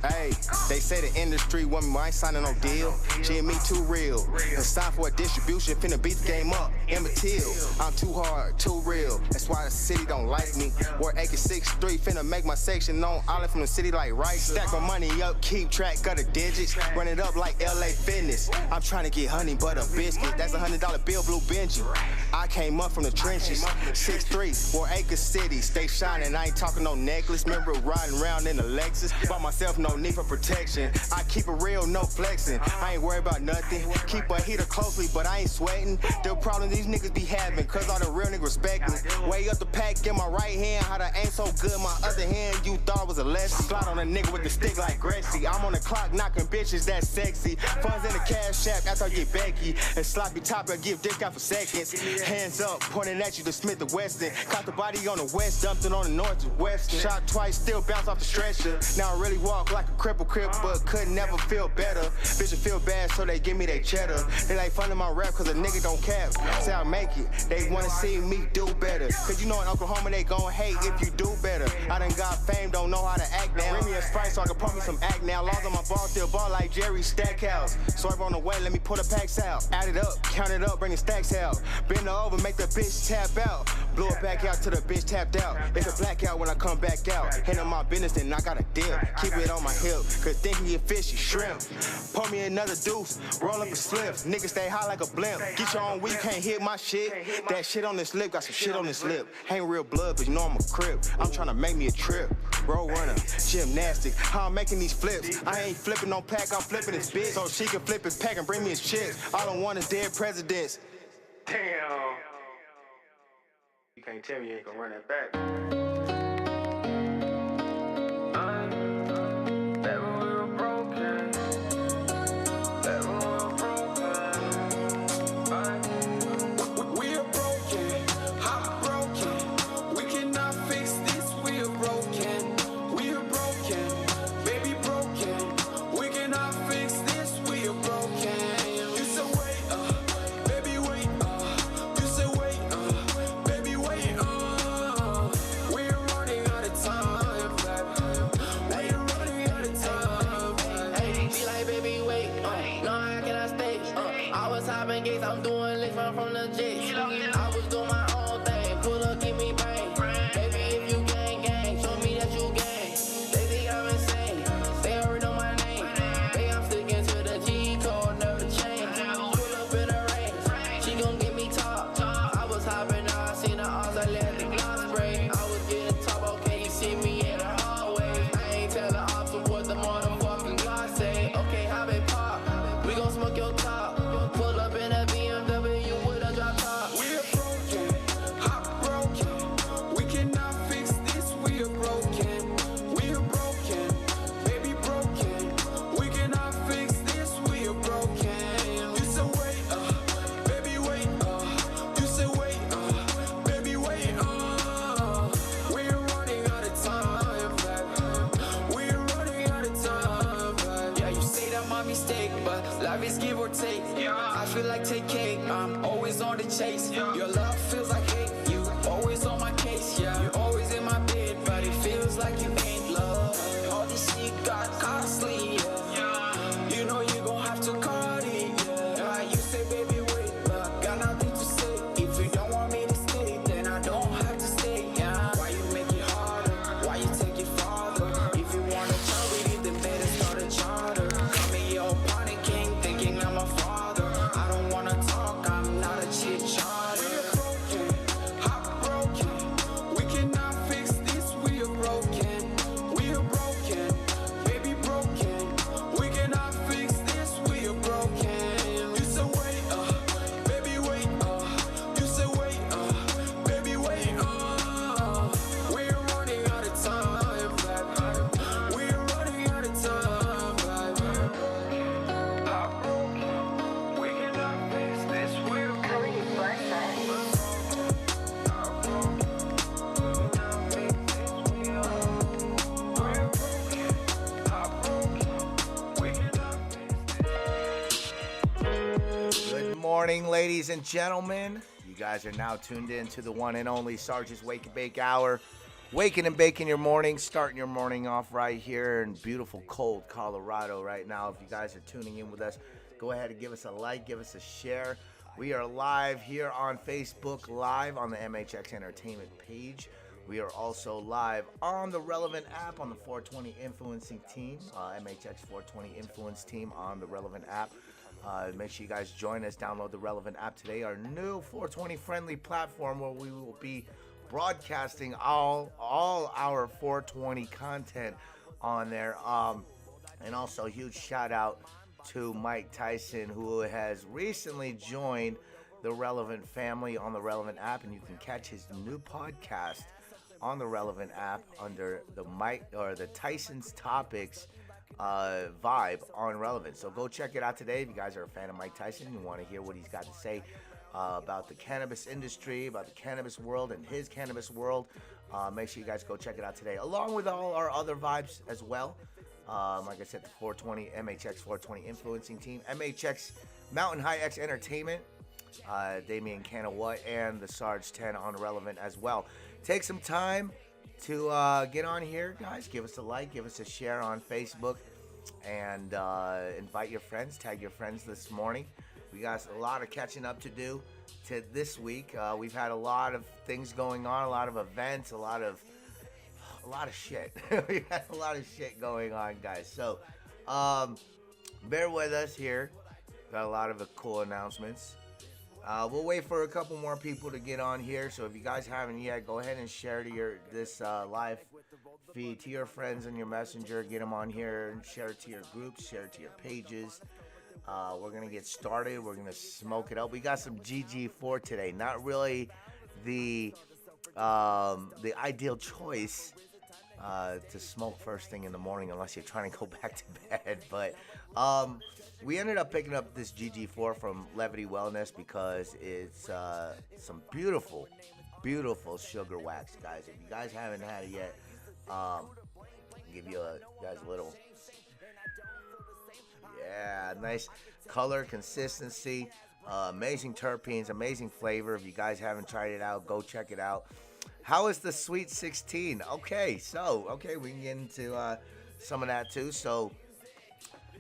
Hey, they say the industry want me, but I ain't signing no deal. She and me too real. It's time for a distribution, finna beat the game up. Emma Till, I'm too hard, too real. That's why the city don't like me. War acre 6'3", finna make my section known. Island from the city like Rice. Stack my money up, keep track of the digits. Run it up like LA Fitness. I'm trying to get honey butter biscuit. That's $100 bill, blue Benji. I came up from the trenches. 6'3", War acre city. Stay shining, I ain't talking no necklace. Remember riding around in the Lexus. Bought myself no need for protection. I keep it real, no flexing. I ain't worried about nothing. Keep a heater closely, but I ain't sweating. The problem these niggas be having, cause all the real niggas respect me. Way up the pack in my right hand, how to aim so good. My other hand, you thought was a lesson. Slide on a nigga with the stick like Gretzky. I'm on the clock knocking bitches, that's sexy. Funds in the cash app after I get Becky. And sloppy top, I give dick out for seconds. Hands up, pointing at you to Smith & Wesson. Caught the body on the west, dumped it on the northwest. Shot twice, still bounce off the stretcher. Now I really walk like a cripple, but could never feel better. Bitches feel bad, so they give me their cheddar. They like funding my rap, cause a nigga don't cap. Say I make it, they wanna see me do better. Cause you know in Oklahoma they gon' hate if you do better. I done got fame, don't know how to act now. Bring me a Sprite so I can pump me some act now. Laws on my ball, still ball like Jerry Stackhouse. Swerve on the way, let me pull the packs out. Add it up, count it up, bring the stacks out. Bend her over, make the bitch tap out. Blow it back out till the bitch tapped out. It's a blackout when I come back out. Handle my business, then I got a deal. Keep it on my hip, cause thinking you fishy shrimp. Pour me another deuce, roll up a slip. Niggas stay high like a blimp. Get your own weed, can't hit my shit. That shit on this lip, got some shit on this lip. Ain't real blood, but you know I'm a crip. I'm tryna make me a trip. Road runner, gymnastic. How I'm making these flips. I ain't flipping no pack, I'm flipping his bitch. So she can flip his pack and bring me his chips. All I want is dead presidents. Damn. You can't tell me you ain't gonna run that back. I'm doing licks from the jets. I was doing my own thing. Pull up, give me bang. Baby, if you gang, show me that you gang. They think I'm insane. They already know my name. They I'm sticking to the G code, never change. Pull up in the rain. She gon' get me top. I was hopping out, I seen the odds, I let the glass break. I was getting top, okay, you see me in the hallway. I ain't telling ops what the motherfucking God say. Okay, hop and pop. We gon' smoke your top. Pull up in a BMW with a drop top. We're broken, heartbroken. We cannot fix this, we're broken. We're broken, baby broken. We cannot fix this, we're broken. You say wait, baby wait, you say wait, baby wait, we're running out of time, baby. We're running out of time, baby. Yeah, you say that my mistake, but life is give or take. I feel like take cake, I'm always on the chase. Your love feels like hate, you always on my case. Yeah, you're always in my bed, but it feels like you ain't love. All this shit got costly, yeah. You know you gon' have to cut it, yeah. You say baby wait, but got nothing to say. If you don't want me to stay, then I don't have to stay, yeah. Why you make it harder? Why you take it farther? If you wanna try with it, then better start a charter. Call me your party king, thinking I'm a father. I don't wanna talk, I'm not a chit chatter. We're broken, heartbroken. We cannot fix this, we're broken. We're broken, baby broken. We cannot fix this, we're broken. You say wait, baby wait, you say wait, baby wait, we're running out of time, baby. We're running out of time, baby. Heartbroken, we cannot fix this, we're broken. Good morning, ladies and gentlemen. You guys are now tuned in to the one and only SARGES Wake and Bake Hour Waking and baking your morning, starting your morning off right here in beautiful, cold Colorado right now. If you guys are tuning in with us, go ahead and give us a like, give us a share. We are live here on Facebook, live on the MHX Entertainment page. We are also live on the Relevant app on the 420 Influencing team, MHX 420 Influence team on the Relevant app. Make sure you guys join us, download the Relevant app today, our new 420 friendly platform where we will be broadcasting all our 420 content on there. And also a huge shout out to Mike Tyson, who has recently joined the Relevant family on the Relevant app, and you can catch his new podcast on the Relevant app under the the Tyson's Topics vibe on Relevant. So go check it out today if you guys are a fan of Mike Tyson and you want to hear what he's got to say about the cannabis industry, about the cannabis world and his cannabis world. Make sure you guys go check it out today, along with all our other vibes as well. Like I said, the 420 MHX 420 Influencing team, MHX Mountain High X Entertainment, Damian Kanawa, and the Sarge 10 on Relevant as well. Take some time to get on here, guys. Give us a like, give us a share on Facebook, and invite your friends, tag your friends this morning. We got a lot of catching up to do to this week. We've had a lot of things going on, a lot of events, a lot of shit. We had a lot of shit going on, guys. So bear with us here. Got a lot of cool announcements. We'll wait for a couple more people to get on here. So if you guys haven't yet, go ahead and share to this live feed to your friends and your messenger. Get them on here and share it to your groups, share it to your pages. We're going to get started. We're going to smoke it up. We got some GG4 today. Not really the ideal choice to smoke first thing in the morning unless you're trying to go back to bed. But we ended up picking up this GG4 from Levity Wellness because it's some beautiful, beautiful sugar wax, guys. If you guys haven't had it yet, I'll give you guys a little... Yeah, nice color, consistency, amazing terpenes, amazing flavor. If you guys haven't tried it out, go check it out. How is the Sweet 16? Okay, we can get into some of that too. So,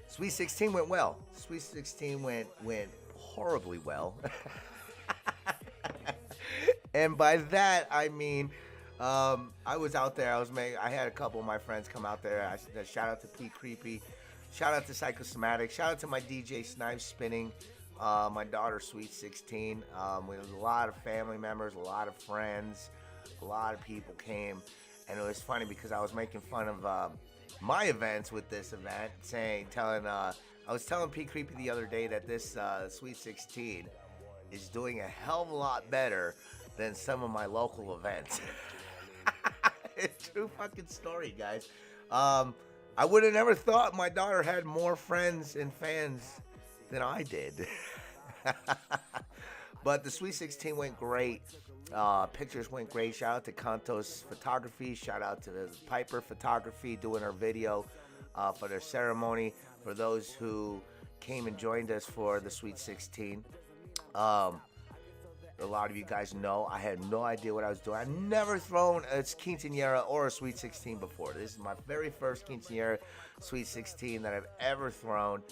Sweet 16 went well. Sweet 16 went horribly well. And by that, I mean, I was out there. I had a couple of my friends come out there. Shout out to P Creepy. Shout out to Psychosomatic. Shout out to my DJ Snipes Spinning. My daughter Sweet 16. We had a lot of family members, a lot of friends, a lot of people came, and it was funny because I was making fun of my events with this event, I was telling P Creepy the other day that this Sweet 16 is doing a hell of a lot better than some of my local events. It's a true fucking story, guys. I would have never thought my daughter had more friends and fans than I did. But the Sweet 16 went great. Pictures went great. Shout out to Kanto's Photography. Shout out to the Piper Photography doing our video for their ceremony. For those who came and joined us for the Sweet 16. A lot of you guys know I had no idea what I was doing. I've never thrown a quinceañera or a Sweet 16 before. This is my very first quinceañera Sweet 16 that I've ever thrown.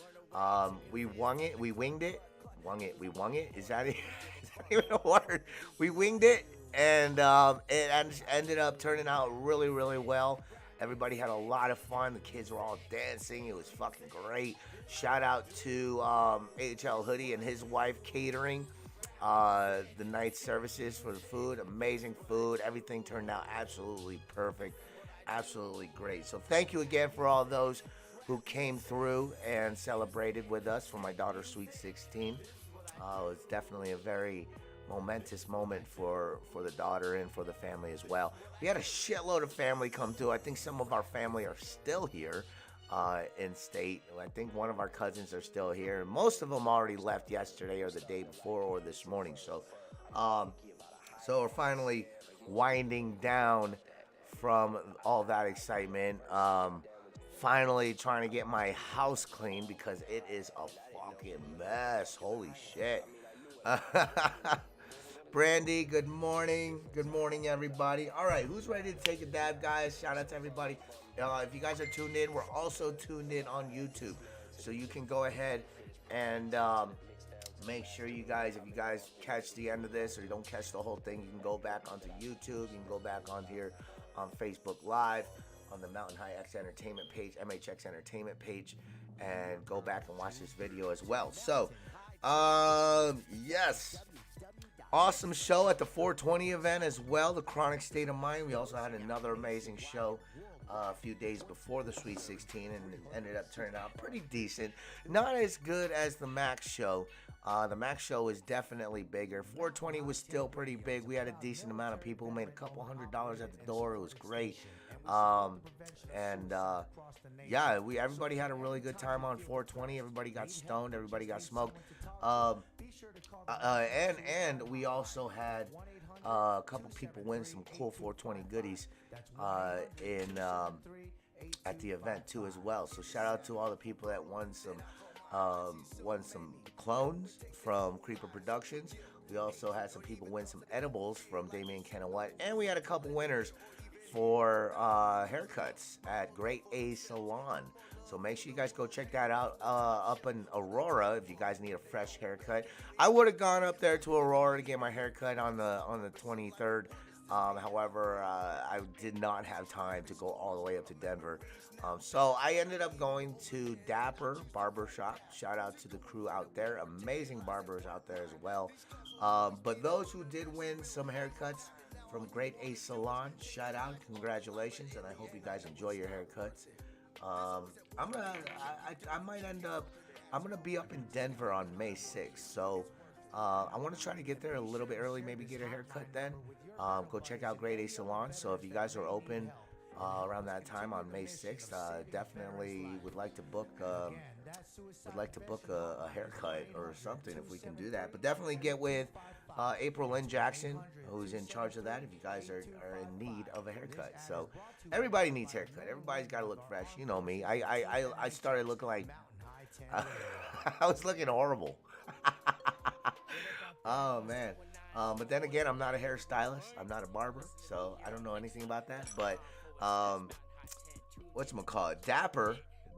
We winged it. Is that even a word? We winged it, and it ended up turning out really, really well. Everybody had a lot of fun. The kids were all dancing. It was fucking great. Shout out to HL Hoodie and his wife catering the night services for the food. Amazing food. Everything turned out absolutely perfect. Absolutely great. So thank you again for all those who came through and celebrated with us for my daughter's Sweet 16. It was definitely a very momentous moment for the daughter and for the family as well. We had a shitload of family come through. I think some of our family are still here in state. I think one of our cousins are still here. Most of them already left yesterday or the day before or this morning. So we're finally winding down from all that excitement. Finally trying to get my house clean because it is a fucking mess. Holy shit. Brandy, good morning. Good morning, everybody. All right, who's ready to take a dab, guys? Shout out to everybody. If you guys are tuned in, we're also tuned in on YouTube. So you can go ahead and make sure you guys, if you guys catch the end of this or you don't catch the whole thing, you can go back onto YouTube. You can go back on here on Facebook Live, on the Mountain High X Entertainment page, MHX Entertainment page, and go back and watch this video as well. So, yes. Awesome show at the 420 event as well, the Chronic State of Mind. We also had another amazing show a few days before the Sweet 16, and it ended up turning out pretty decent. Not as good as the Max show. The Max show was definitely bigger. 420 was still pretty big. We had a decent amount of people. Made a couple $100 at the door. It was great. Yeah, everybody had a really good time on 420. Everybody got stoned. Everybody got smoked. And we also had a couple people win some cool 420 goodies at the event too as well. So shout out to all the people that won some clones from Creeper Productions. We also had some people win some edibles from Damian Kennewitt, and we had a couple winners for haircuts at Great A Salon. So make sure you guys go check that out up in Aurora if you guys need a fresh haircut. I would have gone up there to Aurora to get my haircut on the 23rd. However, I did not have time to go all the way up to Denver. So I ended up going to Dapper Barbershop. Shout out to the crew out there. Amazing barbers out there as well. But those who did win some haircuts from Great A Salon, shout out, congratulations, and I hope you guys enjoy your haircuts. I'm gonna be up in Denver on May 6th, so I want to try to get there a little bit early, maybe get a haircut then. Go check out Great A Salon. So if you guys are open around that time on May 6th, definitely would like to book a haircut or something if we can do that. But definitely get with April Lynn Jackson, who's in charge of that, if you guys are in need of a haircut. So everybody needs haircut. Everybody's got to look fresh. You know me. I started looking like I was looking horrible. Oh man. But then again, I'm not a hairstylist. I'm not a barber, so I don't know anything about that. But whatchamacallit,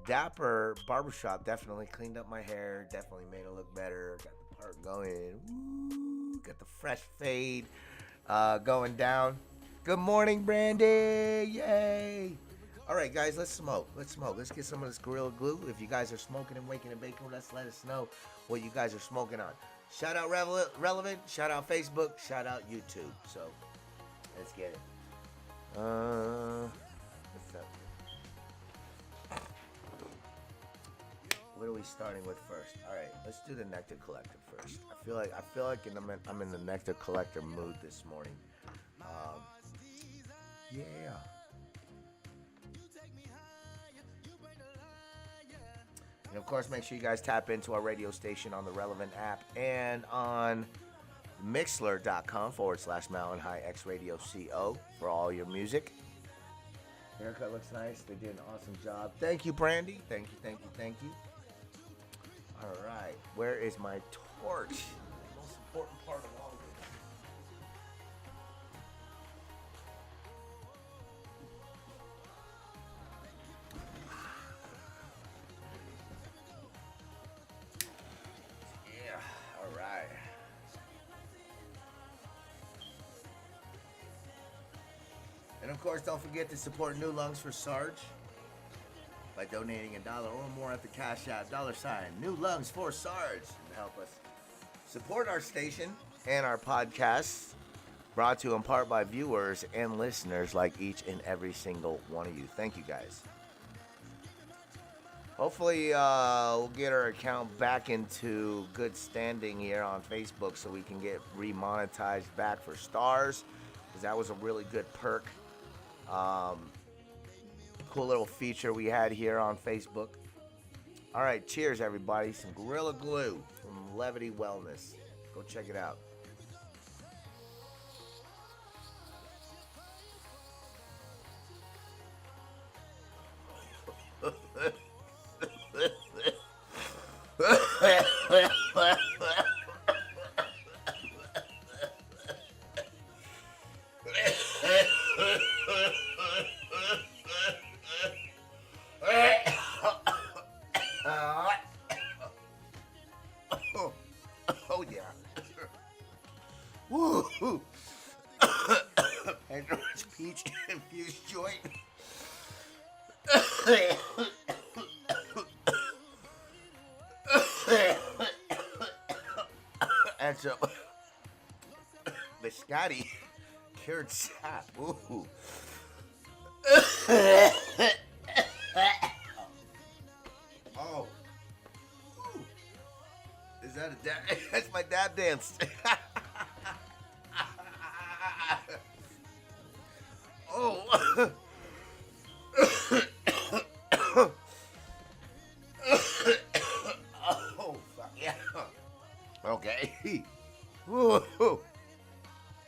Dapper Barbershop definitely cleaned up my hair, definitely made it look better, got the part going, woo, got the fresh fade going down. Good morning, Brandy, yay. All right, guys, let's smoke. Let's get some of this Gorilla Glue. If you guys are smoking and waking and baking, let us know what you guys are smoking on. Shout out Relevant, shout out Facebook, shout out YouTube. So let's get it. What's up? What are we starting with first? All right, let's do the Nectar Collector first. I feel like I'm in the Nectar Collector mood this morning. Yeah. And of course, make sure you guys tap into our radio station on the Relevant app and on Mixlr.com/Mountain High X Radio CO for all your music. Haircut looks nice. They did an awesome job. Thank you, Brandy. Thank you. All right. Where is my torch? The most important part of all of this. All right. And of course, don't forget to support New Lungs for Sarge by donating $1 or more at the Cash App, $ New Lungs for Sarge, to help us support our station and our podcasts, brought to you in part by viewers and listeners like each and every single one of you. Thank you, guys. Hopefully, we'll get our account back into good standing here on Facebook so we can get remonetized back for stars, because that was a really good perk. Cool little feature we had here on Facebook. All right, cheers, everybody. Some Gorilla Glue from Levity Wellness. Go check it out. And so, biscotti cured sap. Ooh. Oh. Ooh. Is that a dab? That's my dab dance. Oh. Oh, fuck yeah. Okay. Woo.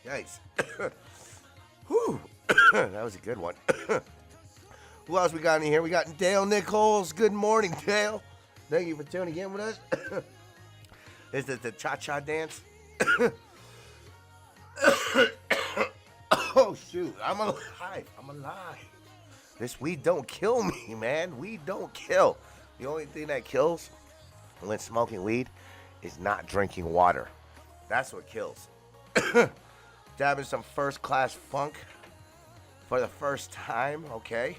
Yikes. Whew. That was a good one. Who else we got in here? We got Dale Nichols. Good morning, Dale. Thank you for tuning in with us. Is it the cha-cha dance? Oh, shoot. I'm alive. This weed don't kill me, man. Weed don't kill. The only thing that kills when smoking weed is not drinking water. That's what kills. Dabbing some first-class funk for the first time, okay?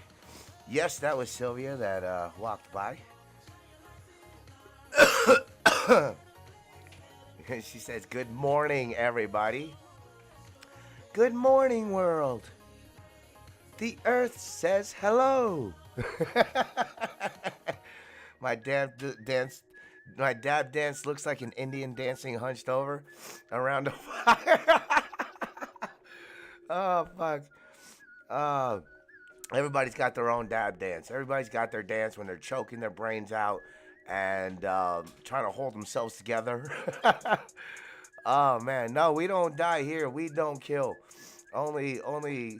Yes, that was Sylvia that walked by. She says, good morning, everybody. Good morning, world. The earth says hello. My dab dance looks like an Indian dancing hunched over around a fire. Oh, fuck. Everybody's got their own dab dance. Everybody's got their dance when they're choking their brains out and trying to hold themselves together. Oh, man. No, we don't die here. We don't kill. Only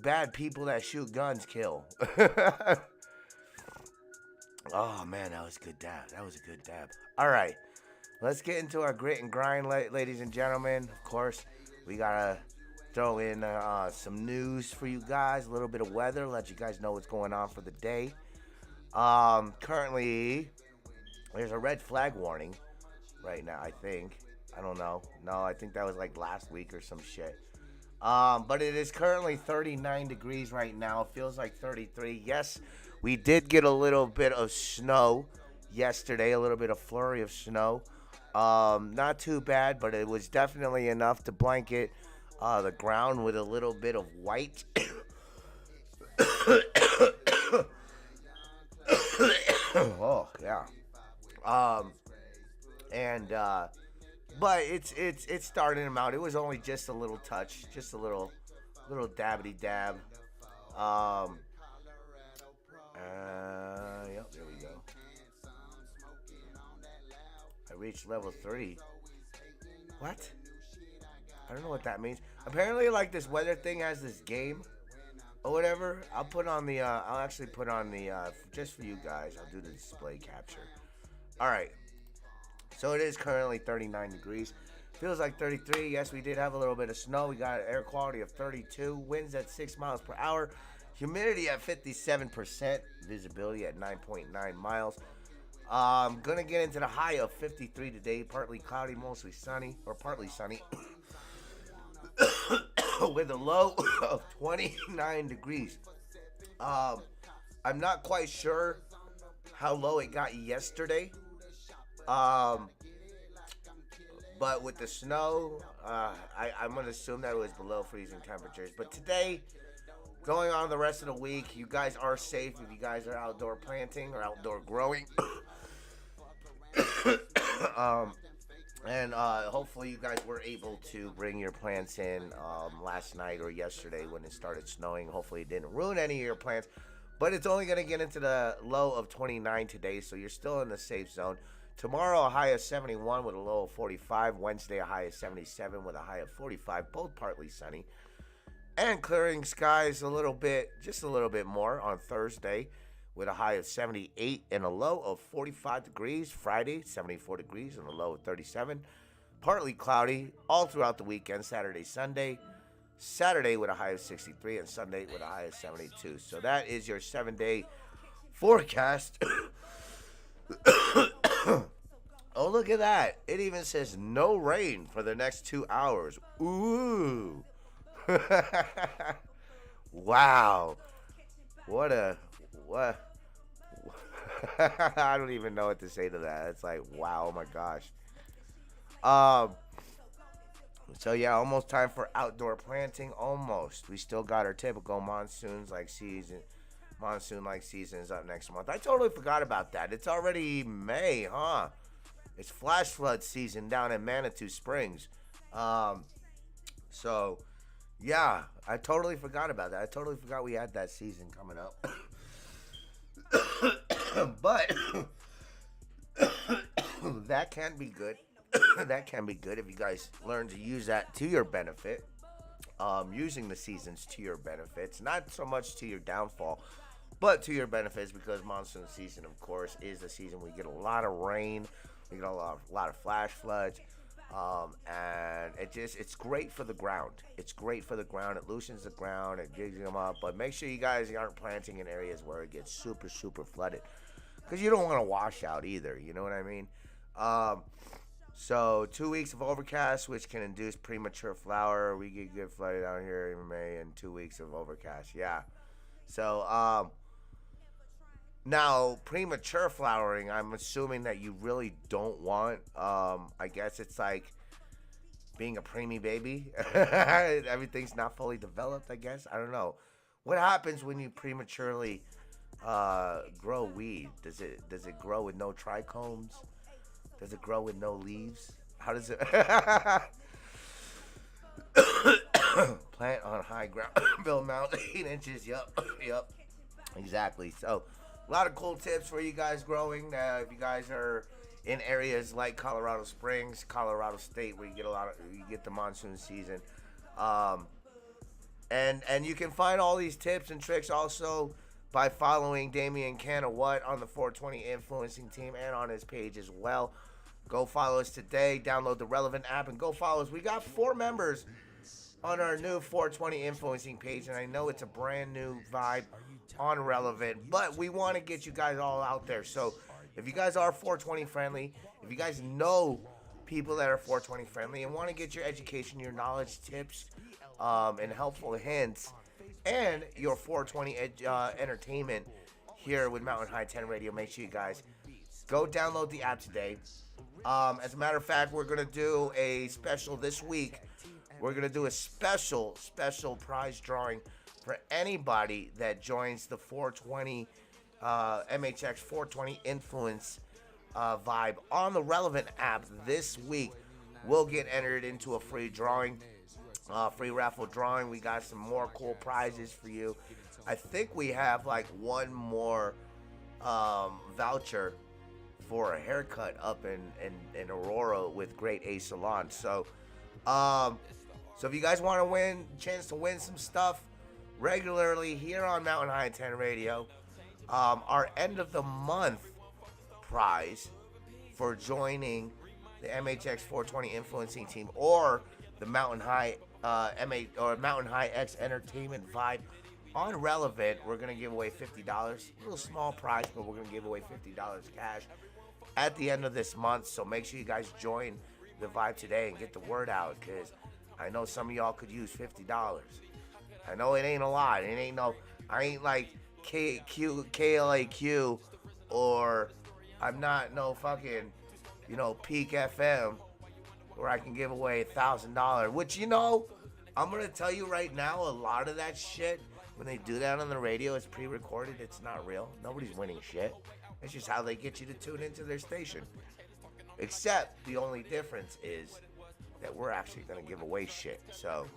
bad people that shoot guns kill. Oh, man, that was a good dab. That was a good dab. All right. Let's get into our grit and grind, ladies and gentlemen. Of course, we got to throw in some news for you guys, a little bit of weather, let you guys know what's going on for the day. Currently, there's a red flag warning right now, I think. I don't know. No, I think that was like last week or some shit. But it is currently 39 degrees right now. It feels like 33. Yes, we did get a little bit of snow yesterday, a little bit of flurry of snow. Not too bad, but it was definitely enough to blanket the ground with a little bit of white. Oh, yeah. But it's starting them out. It was only just a little touch, just a little dabbity dab. Yep, there we go. I reached level 3. What? I don't know what that means. Apparently, like, this weather thing has this game or whatever. I'll actually put on the, just for you guys, I'll do the display capture. All right. So it is currently 39 degrees. Feels like 33. Yes, we did have a little bit of snow. We got air quality of 32. Winds at 6 miles per hour. Humidity at 57%. Visibility at 9.9 miles. Gonna get into the high of 53 today. Partly cloudy, mostly sunny, or partly sunny. With a low of 29 degrees. I'm not quite sure how low it got yesterday. But with the snow, I'm going to assume that it was below freezing temperatures. But today, going on the rest of the week, you guys are safe if you guys are outdoor planting or outdoor growing. And hopefully you guys were able to bring your plants in last night or yesterday when it started snowing. Hopefully it didn't ruin any of your plants. But it's only going to get into the low of 29 today, so you're still in the safe zone. Tomorrow, a high of 71 with a low of 45. Wednesday, a high of 77 with a high of 45. Both partly sunny. And clearing skies just a little bit more on Thursday with a high of 78 and a low of 45 degrees. Friday, 74 degrees and a low of 37. Partly cloudy all throughout the weekend, Saturday, Sunday. Saturday with a high of 63 and Sunday with a high of 72. So that is your 7-day forecast. Oh, look at that. It even says no rain for the next 2 hours. Ooh. Wow. What What? I don't even know what to say to that. It's like, wow, oh my gosh. Um, so yeah, almost time for outdoor planting. Almost. We still got our typical monsoon like seasons up next month. I totally forgot about that. It's already May, huh? It's flash flood season down in Manitou Springs. So yeah, I totally forgot about that. I totally forgot we had that season coming up. But that can be good. That can be good if you guys learn to use that to your benefit. Using the seasons to your benefits, not so much to your downfall, but to your benefits, because monsoon season, of course, is the season we get a lot of rain, we get a lot of flash floods, and it's great for the ground. It's great for the ground. It loosens the ground, it digs them up, but make sure you guys aren't planting in areas where it gets super, super flooded, because you don't want to wash out either, you know what I mean? So 2 weeks of overcast, which can induce premature flower. We get good flooded out here in May, and 2 weeks of overcast. Yeah. So now premature flowering, I'm assuming that you really don't want. I guess it's like being a preemie baby. Everything's not fully developed, I guess. I don't know. What happens when you prematurely grow weed? Does it grow with no trichomes? Does it grow with no leaves? How does it? Plant on high ground, build mound 8 inches. Yup. Exactly. So, a lot of cool tips for you guys growing. If you guys are in areas like Colorado Springs, Colorado State, where you get the monsoon season, and you can find all these tips and tricks also by following Damian Canawat on the 420 Influencing Team and on his page as well. Go follow us today. Download the Relevant app and go follow us. We got 4 members on our new 420 Influencing page, and I know it's a brand new vibe on Relevant, but we want to get you guys all out there. So if you guys are 420 friendly, if you guys know people that are 420 friendly and want to get your education, your knowledge, tips, and helpful hints, and your 420 entertainment here with Mountain High 10 Radio, make sure you guys go download the app today. As a matter of fact, we're going to do a special this week. We're going to do a special prize drawing for anybody that joins the 420 MHX 420 Influence vibe on the Relevant app this week. We'll get entered into a free drawing. Free raffle drawing. We got some more cool prizes for you. I think we have like one more voucher for a haircut up in Aurora with Great A Salon. So if you guys want to win, chance to win some stuff regularly here on Mountain High 10 Radio, our end of the month prize for joining the MHX 420 Influencing Team or the Mountain High Mountain High X Entertainment vibe on Relevant, we're gonna give away $50. A little small prize, but we're gonna give away $50 cash at the end of this month. So make sure you guys join the vibe today and get the word out, because I know some of y'all could use $50. I know it ain't a lot. It ain't no. I ain't like KLAQ, or I'm not no fucking, Peak FM, where I can give away $1,000. Which, I'm gonna tell you right now, a lot of that shit, when they do that on the radio, it's pre-recorded. It's not real. Nobody's winning shit. It's just how they get you to tune into their station. Except the only difference is that we're actually gonna give away shit. So,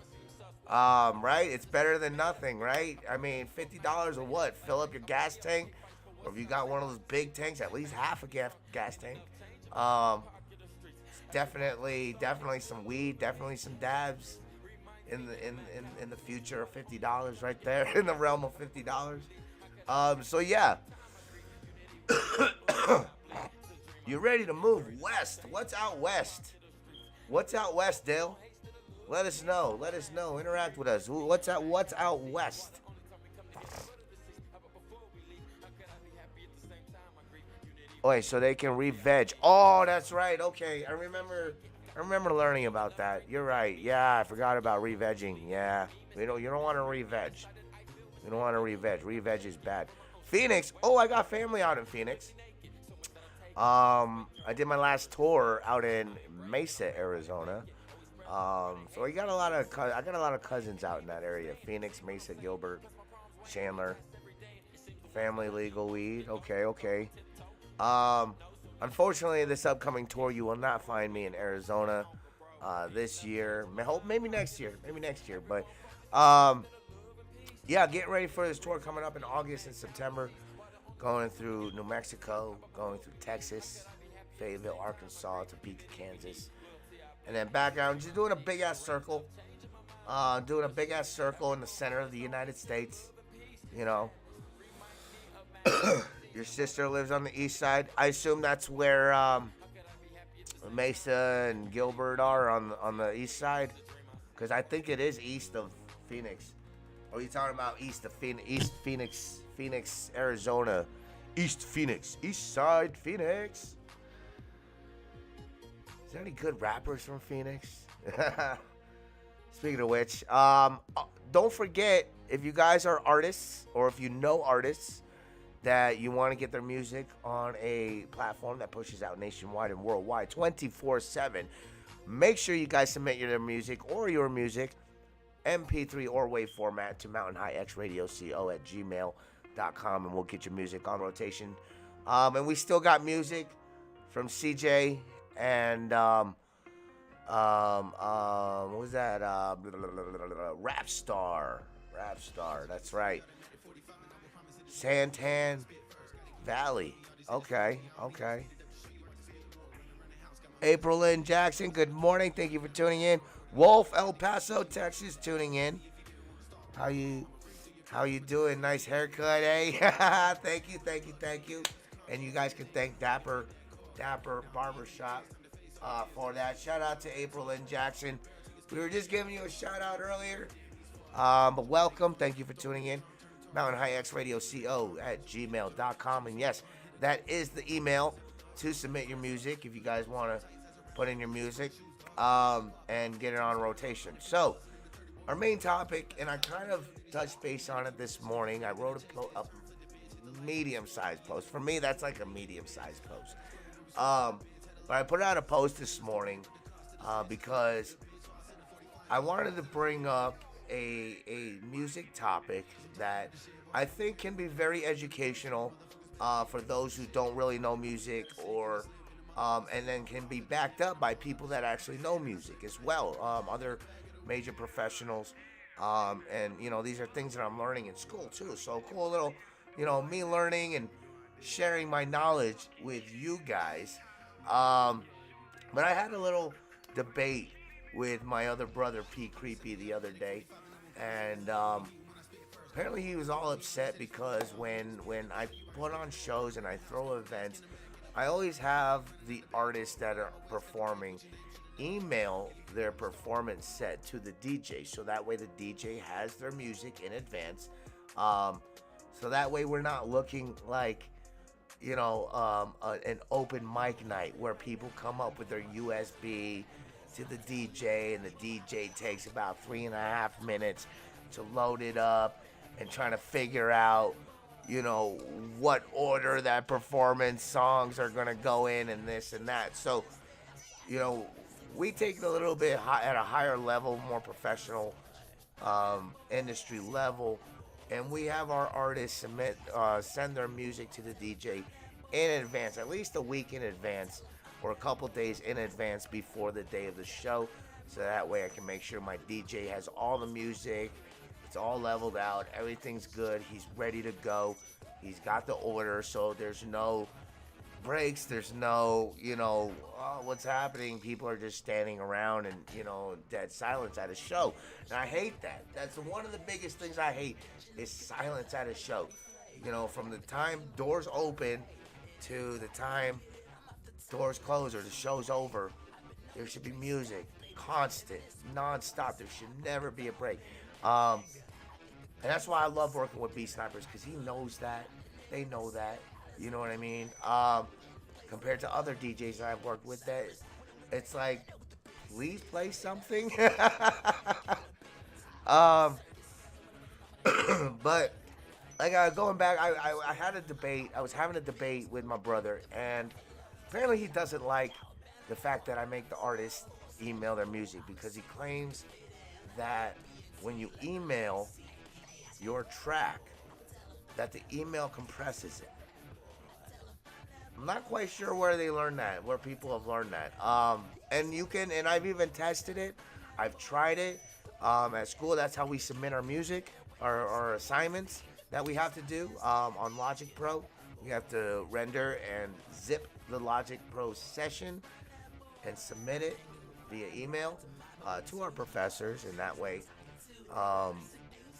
right? It's better than nothing, right? I mean, $50 or what? Fill up your gas tank, or if you got one of those big tanks, at least half a gas tank. Definitely some weed, definitely some dabs in the future of $50 right there, in the realm of $50. So yeah. You ready to move west? What's out west? What's out west, Dale? Let us know. Interact with us. What's out west? Oh, wait, so they can re-veg. Oh, that's right. Okay, I remember learning about that. You're right. Yeah, I forgot about re-vegging. Yeah, you don't want to re-veg. You don't want to re-veg. Re-veg is bad. Phoenix. Oh, I got family out in Phoenix. I did my last tour out in Mesa, Arizona. So I got a lot of cousins out in that area. Phoenix, Mesa, Gilbert, Chandler. Family legal weed. Okay, okay. Um, Unfortunately, this upcoming tour, you will not find me in Arizona this year. Hope maybe next year. Maybe next year. But yeah, getting ready for this tour coming up in August and September. Going through New Mexico, going through Texas, Fayetteville, Arkansas, Topeka, Kansas, and then back out. Just doing a big ass circle. Doing a big ass circle in the center of the United States. You know. Your sister lives on the east side. I assume that's where Mesa and Gilbert are on the east side, because I think it is east of Phoenix. Or are you talking about east of Phoenix? East Phoenix, Arizona, East Phoenix, East Side Phoenix. Is there any good rappers from Phoenix? Speaking of which, don't forget, if you guys are artists or if you know artists that you want to get their music on a platform that pushes out nationwide and worldwide 24/7, make sure you guys submit your music or your music, MP3 or WAV format, to mountainhighxradioco@gmail.com, and we'll get your music on rotation. And we still got music from CJ and what was that? Rap Star, that's right. Santan Valley. Okay. April Lynn Jackson, good morning. Thank you for tuning in. Wolf, El Paso, Texas, tuning in. How you doing? Nice haircut, eh? Thank you. And you guys can thank Dapper Barbershop for that. Shout out to April Lynn Jackson. We were just giving you a shout out earlier. But welcome. Thank you for tuning in. mountainhighxradioco@gmail.com. And yes, that is the email to submit your music if you guys want to put in your music and get it on rotation. So, our main topic, and I kind of touched base on it this morning. I wrote a medium-sized post. For me, that's like a medium-sized post. But I put out a post this morning because I wanted to bring up a music topic that I think can be very educational for those who don't really know music, or and then can be backed up by people that actually know music as well, other major professionals, and these are things that I'm learning in school too. So cool little, me learning and sharing my knowledge with you guys. But I had a little debate with my other brother, P. Creepy, the other day. And apparently he was all upset because when I put on shows and I throw events, I always have the artists that are performing email their performance set to the DJ. So that way the DJ has their music in advance. So that way we're not looking like, an open mic night where people come up with their USB to the DJ, and the DJ takes about 3.5 minutes to load it up and trying to figure out, what order that performance songs are gonna go in and this and that. So, we take it a little bit at a higher level, more professional industry level, and we have our artists send their music to the DJ in advance, at least a week in advance, or a couple days in advance before the day of the show, so that way I can make sure my DJ has all the music, it's all leveled out, everything's good, he's ready to go, he's got the order, so there's no breaks, there's no, what's happening, people are just standing around and, dead silence at a show. And I hate that. That's one of the biggest things I hate, is silence at a show. From the time doors open to the time doors close or the show's over, there should be music, constant, non-stop. There should never be a break. And that's why I love working with Beat Snipers, because he knows that. They know that. You know what I mean? Compared to other DJs I've worked with, that it's like, please play something. But like going back, I had a debate. I was having a debate with my brother, and apparently he doesn't like the fact that I make the artists email their music because he claims that when you email your track, that the email compresses it. I'm not quite sure where they learned that, where people have learned that. And you can, and I've even tested it. I've tried it. At school, that's how we submit our music, our assignments that we have to do on Logic Pro. We have to render and zip the Logic Pro session and submit it via email to our professors, and that way,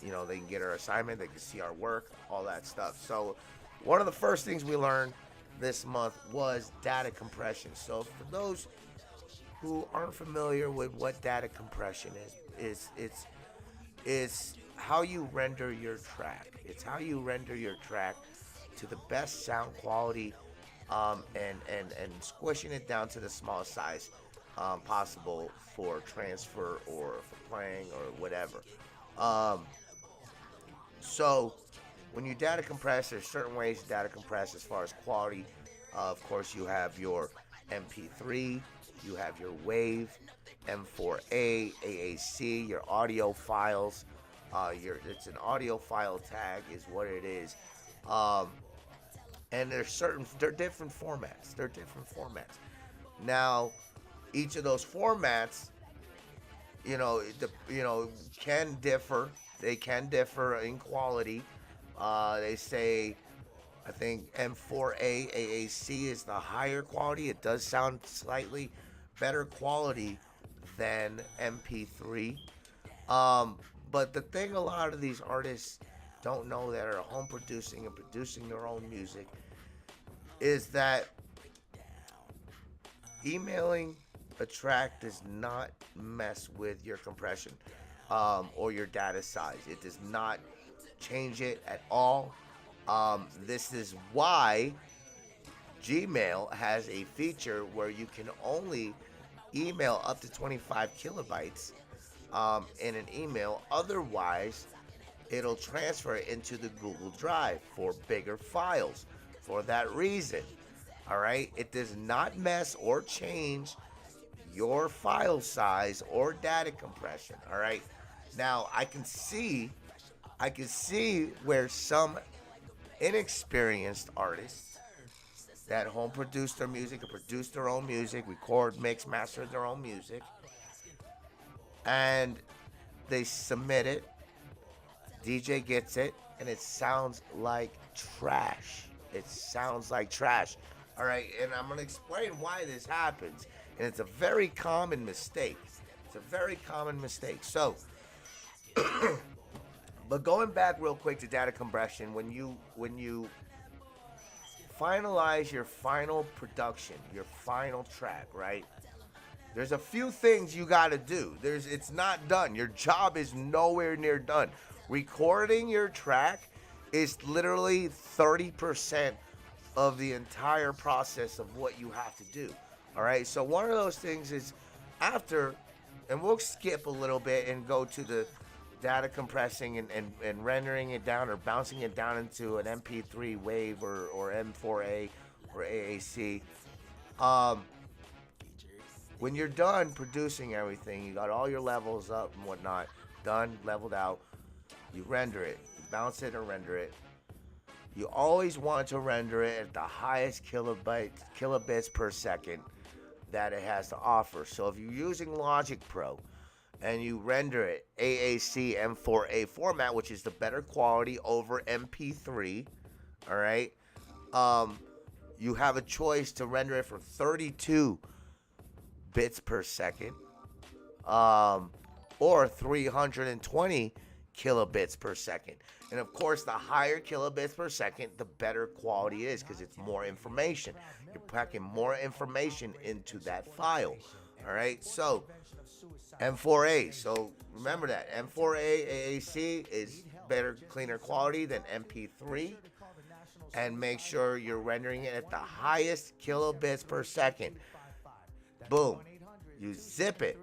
they can get our assignment, they can see our work, all that stuff. So one of the first things we learned this month was data compression. So for those who aren't familiar with what data compression is it's how you render your track. It's how you render your track to the best sound quality, and squishing it down to the smallest size possible for transfer or for playing or whatever. So when you data compress, there's certain ways to data compress as far as quality. Of course, you have your MP3, you have your WAV, M4A, AAC, your audio files. It's an audio file tag is what it is. And they're different formats. Now, each of those formats, can differ. They can differ in quality. They say, I think M4A AAC is the higher quality. It does sound slightly better quality than MP3. But the thing a lot of these artists don't know that are home producing and producing their own music is that emailing a track does not mess with your compression or your data size. It does not change it at all. This is why Gmail has a feature where you can only email up to 25 kilobytes in an email. Otherwise, it'll transfer it into the Google Drive for bigger files. For that reason, all right, it does not mess or change your file size or data compression. All right, now I can see where some inexperienced artists that home produce their music or produce their own music, record, mix, master their own music, and they submit it. DJ gets it, and it sounds like trash. All right, and I'm going to explain why this happens. And it's a very common mistake. So, but going back real quick to data compression, when you finalize your final production, your final track, right? There's a few things you got to do. It's not done. Your job is nowhere near done. Recording your track is literally 30% of the entire process of what you have to do. All right. So one of those things is after, and we'll skip a little bit and go to the data compressing and rendering it down or bouncing it down into an MP3 wave or M4A or AAC. When you're done producing everything, you got all your levels up and whatnot, done, leveled out, you render it, you bounce it and render it. You always want to render it at the highest kilobits per second that it has to offer. So if you're using Logic Pro and you render it AAC M4A format, which is the better quality over MP3, all right, you have a choice to render it for 32 bits per second, or 320 kilobits per second. And of course, the higher kilobits per second, the better quality it is because it's more information. You're packing more information into that file. All right, so M4A. So remember that M4A AAC is better, cleaner quality than MP3. And make sure you're rendering it at the highest kilobits per second. Boom. You zip it.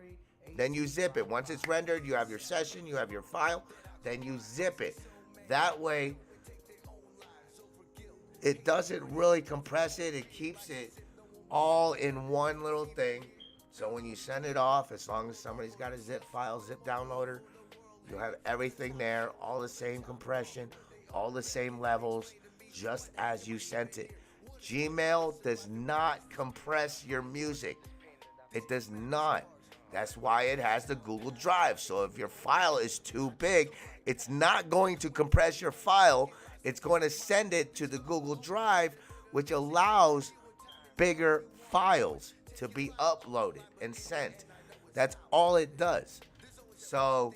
Then you zip it. Once it's rendered, you have your session, you have your file. Then you zip it. That way, it doesn't really compress it. It keeps it all in one little thing. So when you send it off, as long as somebody's got a zip file, zip downloader, you'll have everything there, all the same compression, all the same levels, just as you sent it. Gmail does not compress your music. It does not. That's why it has the Google Drive. So if your file is too big, it's not going to compress your file. It's going to send it to the Google Drive, which allows bigger files to be uploaded and sent. That's all it does. So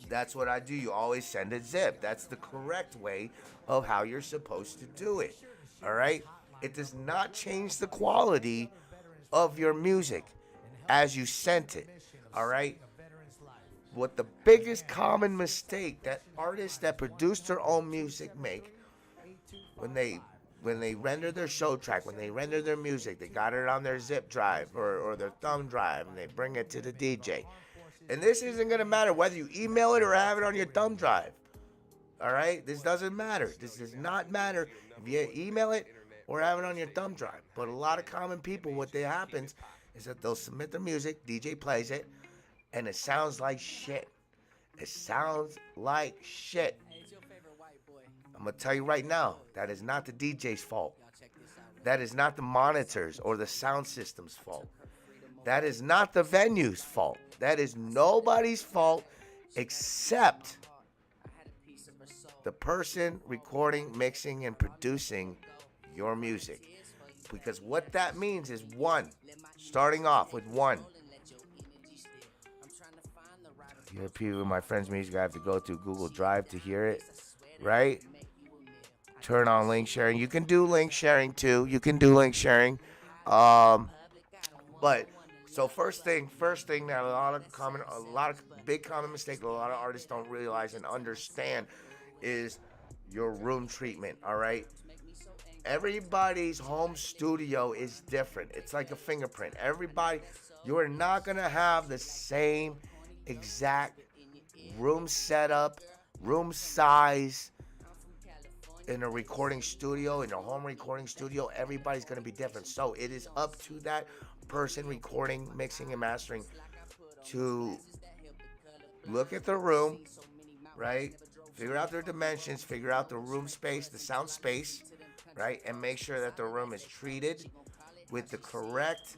that's what I do. You always send a zip. That's the correct way of how you're supposed to do it. All right? It does not change the quality of your music as you sent it. All right? What the biggest common mistake that artists that produce their own music make when they render their show track, when they render their music, they got it on their zip drive or their thumb drive, and they bring it to the DJ. And this isn't going to matter whether you email it or have it on your thumb drive. All right? This doesn't matter. This does not matter if you email it or have it on your thumb drive. But a lot of common people, what happens is that they'll submit their music, DJ plays it, and it sounds like shit. It sounds like shit. I'm going to tell you right now, that is not the DJ's fault. That is not the monitors or the sound system's fault. That is not the venue's fault. That is nobody's fault except the person recording, mixing, and producing your music. Because what that means is one. Starting off with one. You hear people in my friend's music, I have to go through Google Drive to hear it, right? Turn on link sharing. You can do link sharing too. You can do link sharing. But so first thing that a lot of big common mistake a lot of artists don't realize and understand is your room treatment. All right. Everybody's home studio is different. It's like a fingerprint. You are not gonna have the same exact room setup, room size in a recording studio, in a home recording studio. Everybody's gonna be different. So it is up to that person recording, mixing, and mastering to look at the room, right? Figure out their dimensions, figure out the room space, the sound space, right? And make sure that the room is treated with the correct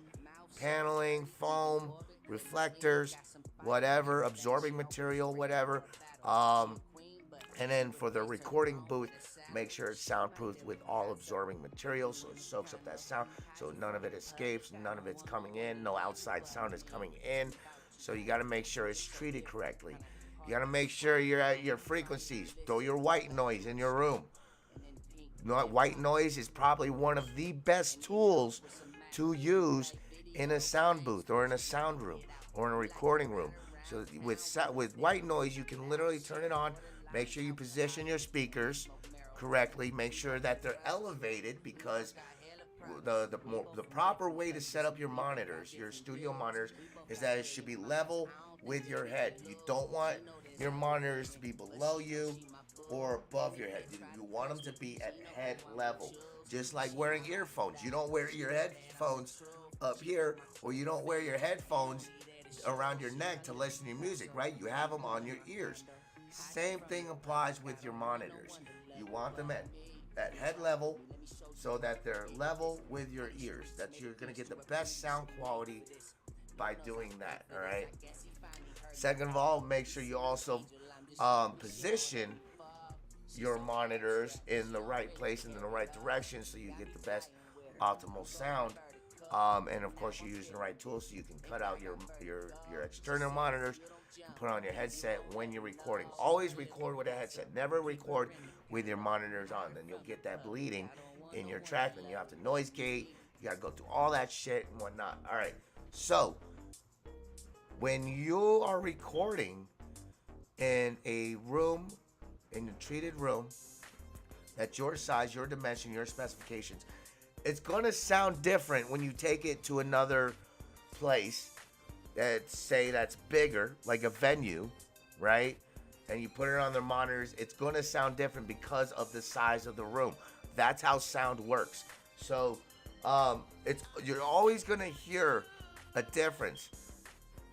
paneling, foam, reflectors, whatever, absorbing material, whatever. And then for the recording booth, make sure it's soundproofed with all absorbing materials so it soaks up that sound, so none of it escapes, none of it's coming in, no outside sound is coming in. So you got to make sure it's treated correctly. You got to make sure you're at your frequencies. Throw your white noise in your room. White noise is probably one of the best tools to use in a sound booth or in a sound room or in a recording room. So with white noise, you can literally turn it on. Make sure you position your speakers correctly. Make sure that they're elevated, because the proper way to set up your monitors, your studio monitors, is that it should be level with your head. You don't want your monitors to be below you or above your head. You want them to be at head level, just like wearing earphones. You don't wear your headphones up here, or you don't wear your headphones around your neck to listen to your music, right? You have them on your ears. Same thing applies with your monitors. You want them at head level so that they're level with your ears. That you're going to get the best sound quality by doing that, all right? Second of all, make sure you also position your monitors in the right place and in the right direction so you get the best optimal sound. And of course, you're using the right tools so you can cut out your external monitors and put on your headset when you're recording. Always record with a headset. Never record with your monitors on. Then you'll get that bleeding in your track. Then you have to noise gate. You got to go through all that shit and whatnot. All right. So when you are recording in a room, in a treated room, at your size, your dimension, your specifications, it's going to sound different when you take it to another place that's bigger, like a venue, right? And you put it on their monitors. It's going to sound different because of the size of the room. That's how sound works. So you're always gonna hear a difference.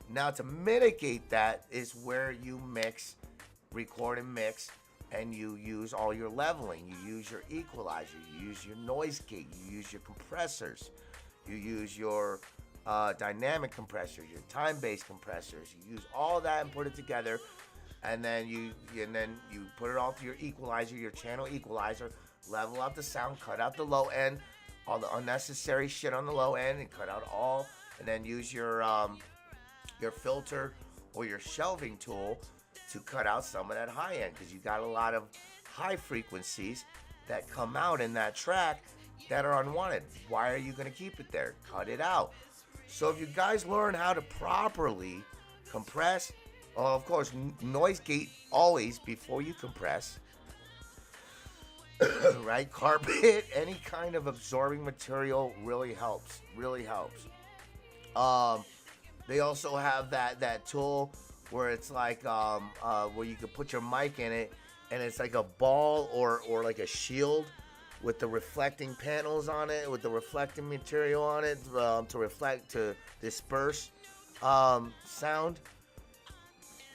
Now to mitigate that is where you record and mix, and you use all your leveling. You use your equalizer, you use your noise gate, you use your compressors, you use your dynamic compressors, your time-based compressors. You use all that and put it together, and then you put it all to your equalizer, your channel equalizer. Level out the sound, cut out the low end, all the unnecessary shit on the low end, and cut out all. And then use your filter or your shelving tool to cut out some of that high end, because you got a lot of high frequencies that come out in that track that are unwanted. Why are you going to keep it there? Cut it out. So if you guys learn how to properly compress, of course, noise gate always before you compress, right? Carpet, any kind of absorbing material really helps. Really helps. They also have that tool where it's like where you can put your mic in it, and it's like a ball or like a shield with the reflecting panels on it, with the reflecting material on it to disperse sound.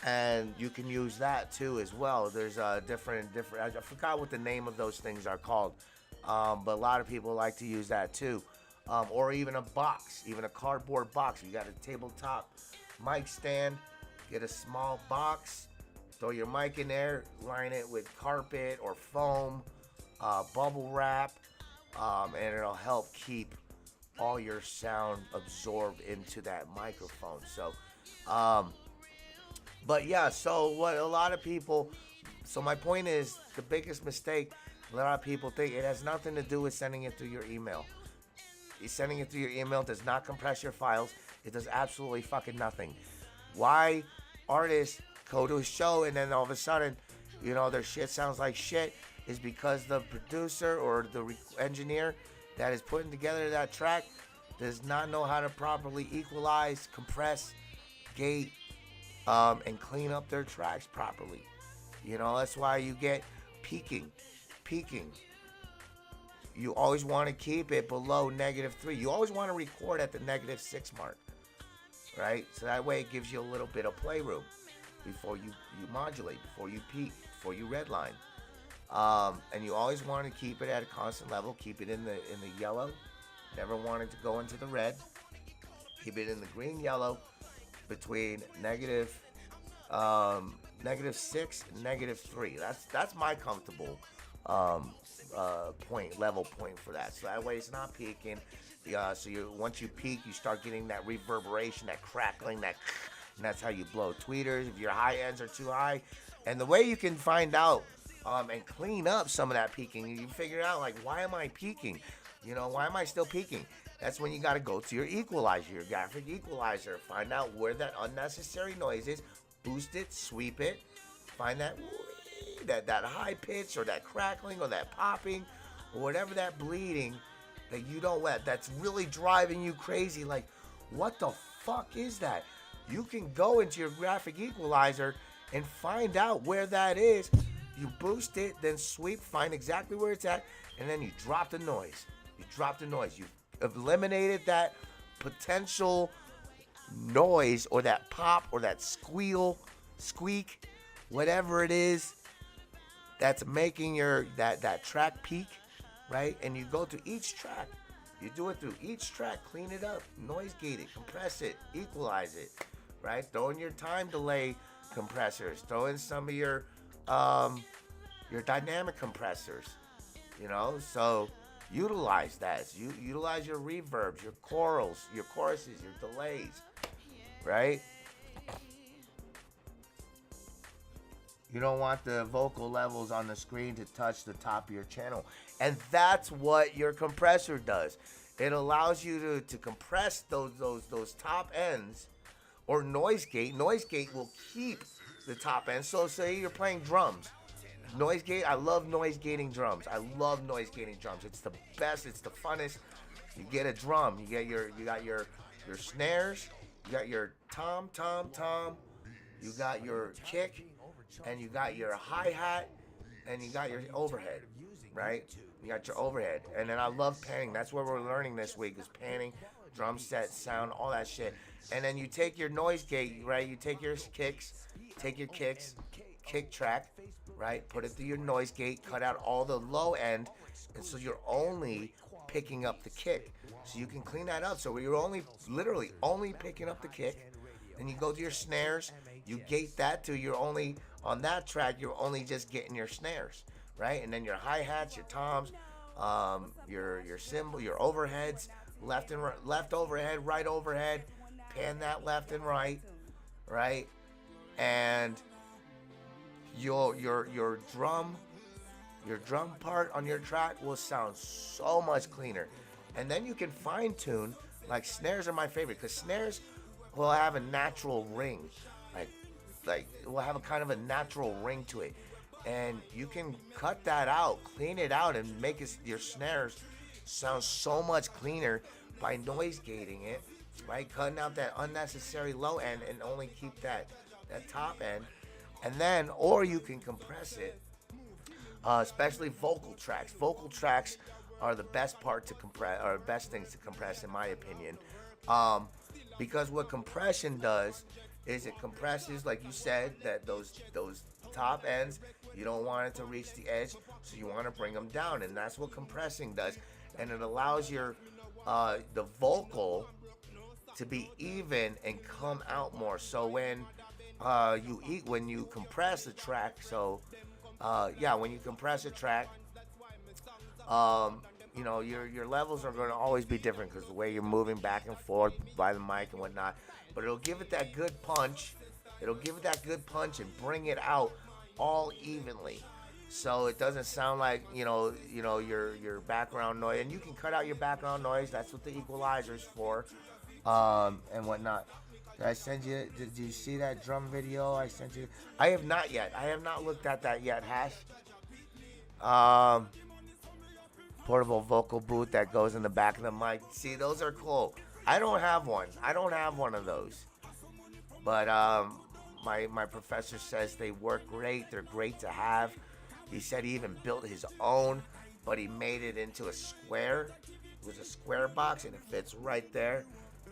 And you can use that too as well. There's different. I forgot what the name of those things are called, but a lot of people like to use that too. Or even a box, even a cardboard box. You got a tabletop mic stand, get a small box, throw your mic in there, line it with carpet or foam, bubble wrap, and it'll help keep all your sound absorbed into that microphone. So, but yeah, so what a lot of people, so my point is, the biggest mistake, a lot of people think it has nothing to do with sending it through your email. Sending it through your email does not compress your files. It does absolutely fucking nothing. Why artists go to a show and then all of a sudden, their shit sounds like shit is because the producer or the engineer that is putting together that track does not know how to properly equalize, compress, gate, and clean up their tracks properly. That's why you get peaking. You always want to keep it below -3. You always want to record at the -6 mark, right? So that way it gives you a little bit of playroom before you modulate, before you peak, before you redline. And you always want to keep it at a constant level. Keep it in the yellow. Never want it to go into the red. Keep it in the green yellow between -6 and -3. That's my comfortable level point for that. So that way it's not peaking. So once you peak, you start getting that reverberation, that crackling, and that's how you blow tweeters. If your high ends are too high, and the way you can find out and clean up some of that peaking, you figure out, like, why am I peaking? Why am I still peaking? That's when you got to go to your equalizer, your graphic equalizer. Find out where that unnecessary noise is. Boost it, sweep it. Find that high pitch or that crackling or that popping or whatever that bleeding that you don't let, that's really driving you crazy. Like, what the fuck is that? You can go into your graphic equalizer and find out where that is. You boost it, then sweep, find exactly where it's at, and then you drop the noise. You've eliminated that potential noise or that pop or that squeak, whatever it is that's making that track peak, right? And you go to each track. You do it through each track, clean it up, noise gate it, compress it, equalize it, right? Throw in your time delay compressors. Throw in some of your dynamic compressors, So utilize that. Utilize your reverbs, your choruses, your delays, right? You don't want the vocal levels on the screen to touch the top of your channel. And that's what your compressor does. It allows you to compress those top ends, or noise gate. Noise gate will keep the top end. So say you're playing drums. Noise gate, I love noise gating drums. It's the best, it's the funnest. You get a drum, you got your snares, you got your tom, you got your kick, and you got your hi-hat, and you got your overhead, right? You got your overhead. And then I love panning. That's what we're learning this week is panning, drum set, sound, all that shit. And then you take your noise gate, right? You take your kicks, kick track, right? Put it through your noise gate, cut out all the low end, and so you're only picking up the kick. So you can clean that up. So you're literally only picking up the kick. And you go to your snares, you gate that to you're only, on that track, you're only just getting your snares, right? And then your hi-hats, your toms, your cymbal, your overheads, left overhead, right overhead, pan that left and right, right? And your drum part on your track will sound so much cleaner. And then you can fine tune, like snares are my favorite, because snares will have a natural ring, like it will have a kind of a natural ring to it, and you can cut that out, clean it out, and make your snares sound so much cleaner by noise gating it, right? Cutting out that unnecessary low end and only keep that top end, and then, or you can compress it, especially vocal tracks. Vocal tracks are the best part to compress, or best things to compress, in my opinion. Because what compression does is it compresses, like you said, that those top ends, you don't want it to reach the edge, so you want to bring them down, and that's what compressing does. And it allows your the vocal to be even and come out more. So when you compress a track, when you compress a track, you know, your levels are going to always be different because the way you're moving back and forth by the mic and whatnot. But it'll give it that good punch. And bring it out all evenly, so it doesn't sound like your background noise. And you can cut out your background noise. That's what the equalizer's for, and whatnot. Did I send you? Did you see that drum video I sent you? I have not yet. I have not looked at that yet. Hash. Portable vocal booth that goes in the back of the mic. See, those are cool. I don't have one. Of those. But my professor says they work great. They're great to have. He said he even built his own, but he made it into a square. It was a square box, and it fits right there.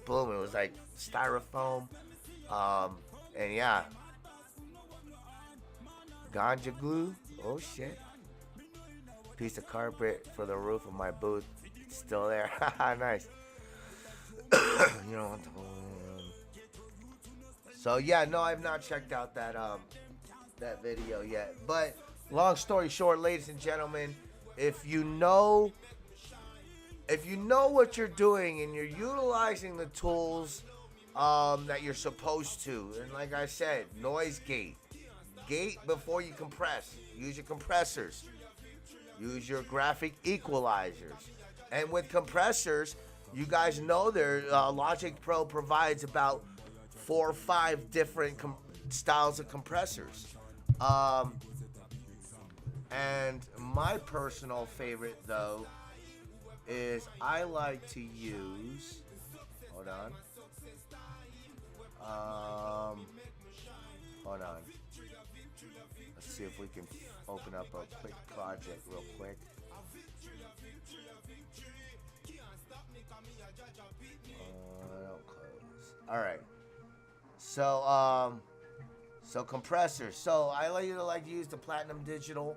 Boom. It was like styrofoam. And yeah. Ganja glue. Oh, shit. Piece of carpet for the roof of my booth. It's still there. Nice. You know what? So yeah, no, I've not checked out that video yet. But long story short, ladies and gentlemen, if you know what you're doing and you're utilizing the tools that you're supposed to, and like I said, noise gate before you compress. Use your compressors. Use your graphic equalizers. And with compressors, you guys know Logic Pro provides about 4 or 5 different styles of compressors. And my personal favorite, though, is I like to use... Hold on. Hold on. Let's see if we can open up a quick project real quick. Don't close. All right. So compressors. So I like to use the Platinum Digital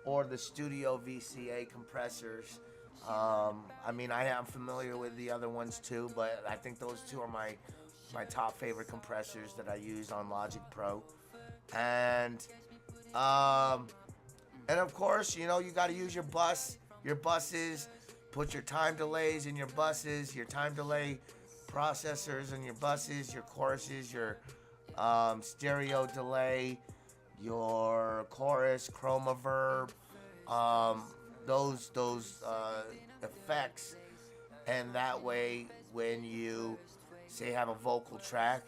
or the Studio VCA compressors. I mean, I am familiar with the other ones too, but I think those two are my top favorite compressors that I use on Logic Pro. And of course, you got to use your buses, put your time delays in your buses, your time delay processors in your buses, your choruses, your stereo delay, your chorus, chroma verb, those effects. And that way, when you say have a vocal track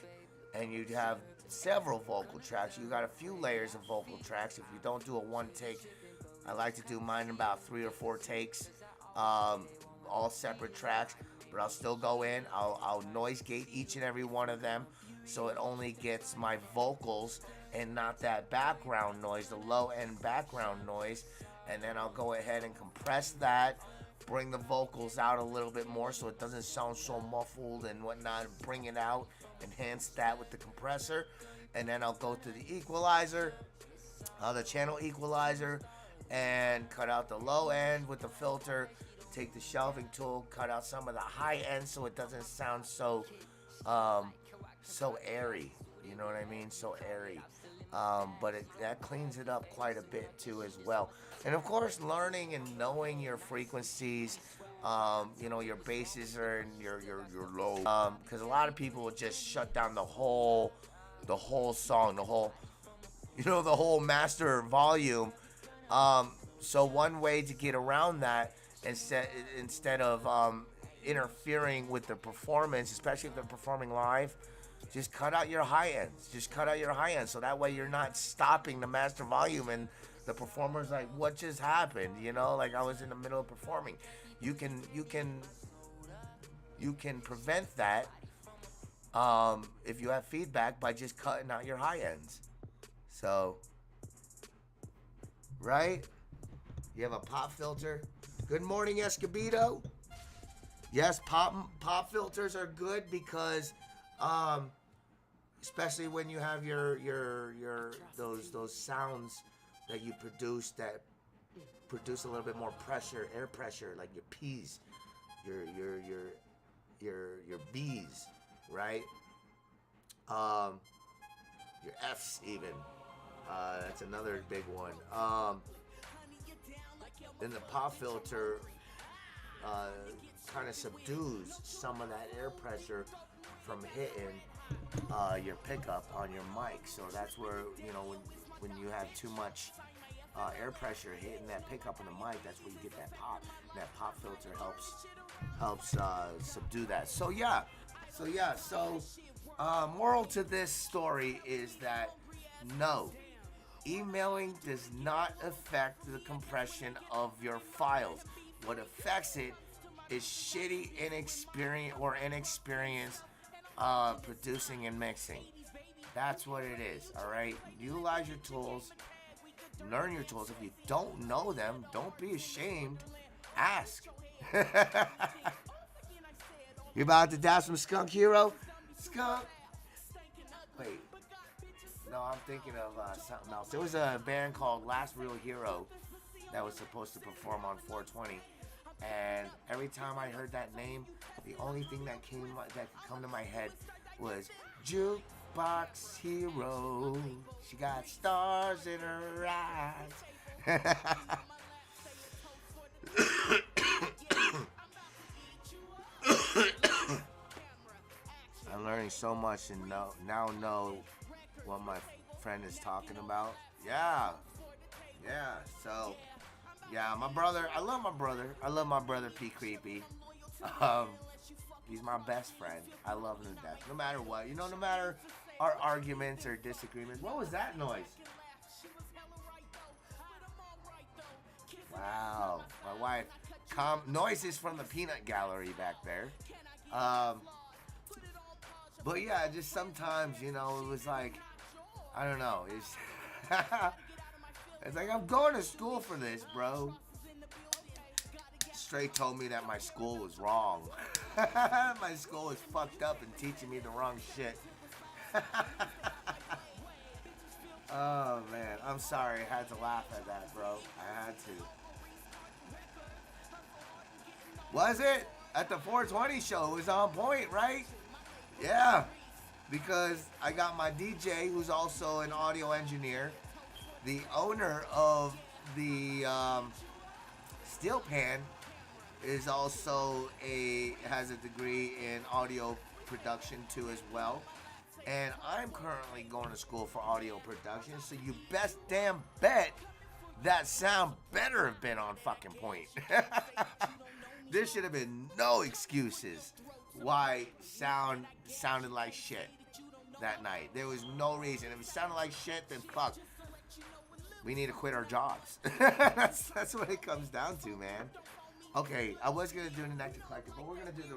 and you have several vocal tracks, you got a few layers of vocal tracks. If you don't do a one take, I like to do mine in about 3 or 4 takes, all separate tracks, but I'll still go in, I'll noise gate each and every one of them so it only gets my vocals and not that background noise, the low end background noise. and then I'll go ahead and compress that, bring the vocals out a little bit more so it doesn't sound so muffled and whatnot. Bring it out, enhance that with the compressor, and then I'll go to the equalizer, the channel equalizer, and cut out the low end with the filter. Take the shelving tool, cut out some of the high end so it doesn't sound so airy. You know what I mean? So airy. But that cleans it up quite a bit too as well. And of course, learning and knowing your frequencies, your basses are in your low. Because a lot of people will just shut down the whole song, the whole master volume. So one way to get around that, instead of interfering with the performance, especially if they're performing live, just cut out your high ends. So that way you're not stopping the master volume and the performer's like, what just happened? Like I was in the middle of performing. You can prevent that if you have feedback by just cutting out your high ends. So, right? You have a pop filter. Good morning, Escobedo. Yes, pop filters are good because especially when you have your those sounds that you produce that produce a little bit more pressure, air pressure, like your P's, your B's, right? Your F's even. That's another big one. Then the pop filter kind of subdues some of that air pressure from hitting your pickup on your mic. So that's where, when you have too much air pressure hitting that pickup on the mic, that's where you get that pop. And that pop filter helps subdue that. So moral to this story is that no, emailing does not affect the compression of your files. What affects it is shitty inexperienced producing and mixing. That's what it is, all right? Utilize your tools. Learn your tools. If you don't know them, don't be ashamed. Ask. You about to dash some Skunk Hero? Skunk. Wait. No, I'm thinking of something else. There was a band called Last Real Hero that was supposed to perform on 420. And every time I heard that name, the only thing that could come to my head was Jukebox Hero. She got stars in her eyes. I'm learning so much and now know what my friend is talking about. Yeah. So, yeah, my brother. I love my brother P Creepy. He's my best friend. I love him to death. No matter what, no matter our arguments or disagreements. What was that noise? Wow, my wife. Noises from the peanut gallery back there. But yeah, just sometimes, it was like, I don't know. It's it's like, I'm going to school for this, bro. Straight told me that my school was wrong. My school was fucked up and teaching me the wrong shit. Oh, man. I'm sorry. I had to laugh at that, bro. I had to. Was it? At the 420 show, it was on point, right? Yeah. Because I got my DJ, who's also an audio engineer, the owner of the Steel Pan is also has a degree in audio production too as well. And I'm currently going to school for audio production, so you best damn bet that sound better have been on fucking point. There should have been no excuses why sounded like shit that night. There was no reason. If it sounded like shit, then fuck. We need to quit our jobs. That's what it comes down to, man. Okay, I was gonna do the Nectar Collector, but we're gonna do the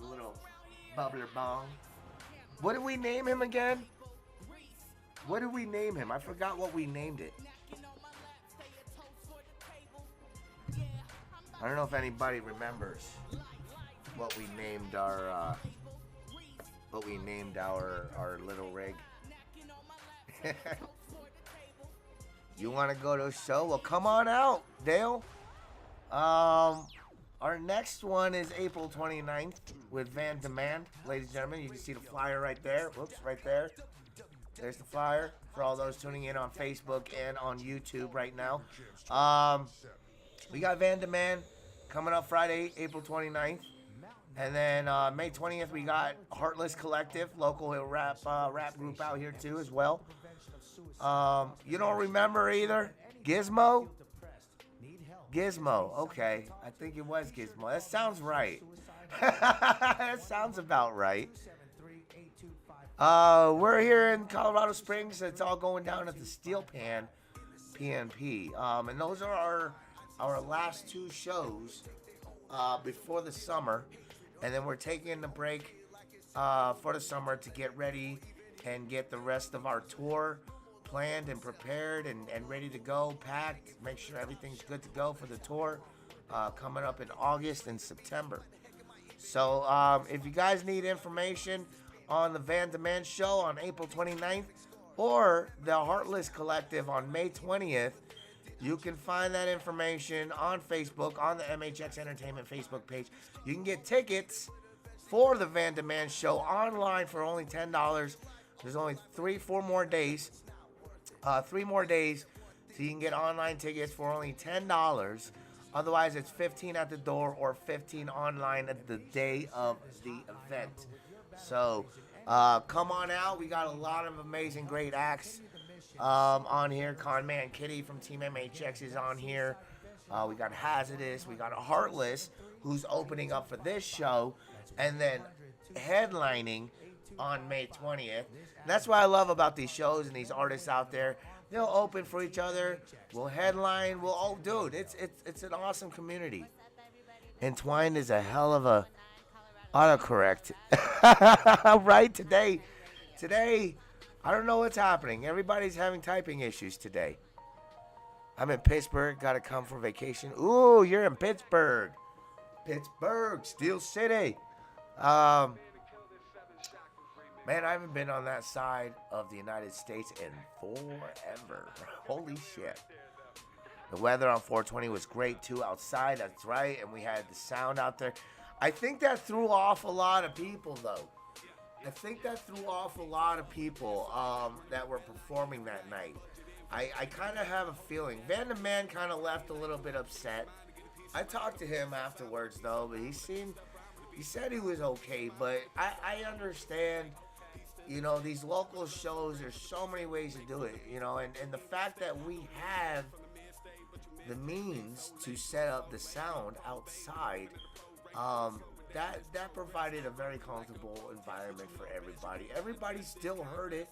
little bubbler bong. What did we name him again? What did we name him? I forgot what we named it. I don't know if anybody remembers what we named our little rig. You want to go to a show? Well, come on out, Dale. Our next one is April 29th with Van Demand. Ladies and gentlemen, you can see the flyer right there. Whoops, right there. There's the flyer for all those tuning in on Facebook and on YouTube right now. We got Van Demand coming up Friday, April 29th. And then May 20th, we got Heartless Collective, local rap group out here too as well. You don't remember either? Gizmo? Gizmo, okay. I think it was Gizmo. That sounds right. That sounds about right. We're here in Colorado Springs. It's all going down at the Steel Pan PNP. And those are our last two shows before the summer. And then we're taking a break for the summer to get ready and get the rest of our tour planned and prepared and ready to go, packed. Make sure everything's good to go for the tour coming up in August and September. So if you guys need information on the Van Demand show on April 29th or the Heartless Collective on May 20th, you can find that information on Facebook, on the MHX Entertainment Facebook page. You can get tickets for the Van Demand show online for only $10. There's only 3 more days. 3 more days, so you can get online tickets for only $10. Otherwise, it's $15 at the door or $15 online at the day of the event. So, come on out. We got a lot of amazing, great acts on here. Con Man Kitty from Team MHX is on here. We got Hazardous. We got a Heartless, who's opening up for this show, and then headlining on May 20th. And that's what I love about these shows and these artists out there. They'll open for each other. We'll headline. Dude, it's an awesome community. Entwined is a hell of a autocorrect. Right? Today, I don't know what's happening. Everybody's having typing issues today. I'm in Pittsburgh. Got to come from vacation. Ooh, you're in Pittsburgh. Steel City. Man, I haven't been on that side of the United States in forever. Holy shit. The weather on 420 was great, too, outside. That's right. And we had the sound out there. I think that threw off a lot of people, though. I think that threw off a lot of people that were performing that night. I kind of have a feeling. Van the Man kind of left a little bit upset. I talked to him afterwards, though, but he said he was okay. But I understand. You know, these local shows, there's so many ways to do it, you know, and the fact that we have the means to set up the sound outside, that provided a very comfortable environment for everybody. Everybody still heard it.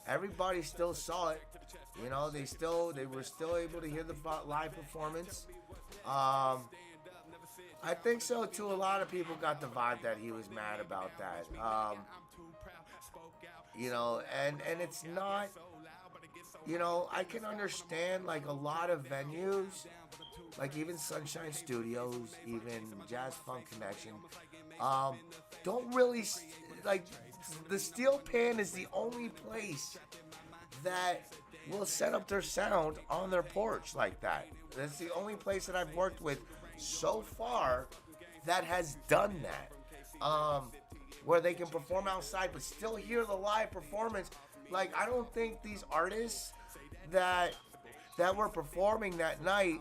Everybody still saw it. You know, they were still able to hear the live performance. I think so, too. A lot of people got the vibe that he was mad about that. You know, and it's not, you know, I can understand, like, a lot of venues, like even Sunshine Studios, even Jazz Funk Connection, don't really, like, the Steel Pan is the only place that will set up their sound on their porch like that. That's the only place that I've worked with so far that has done that. Where they can perform outside but still hear the live performance. Like, I don't think these artists that were performing that night,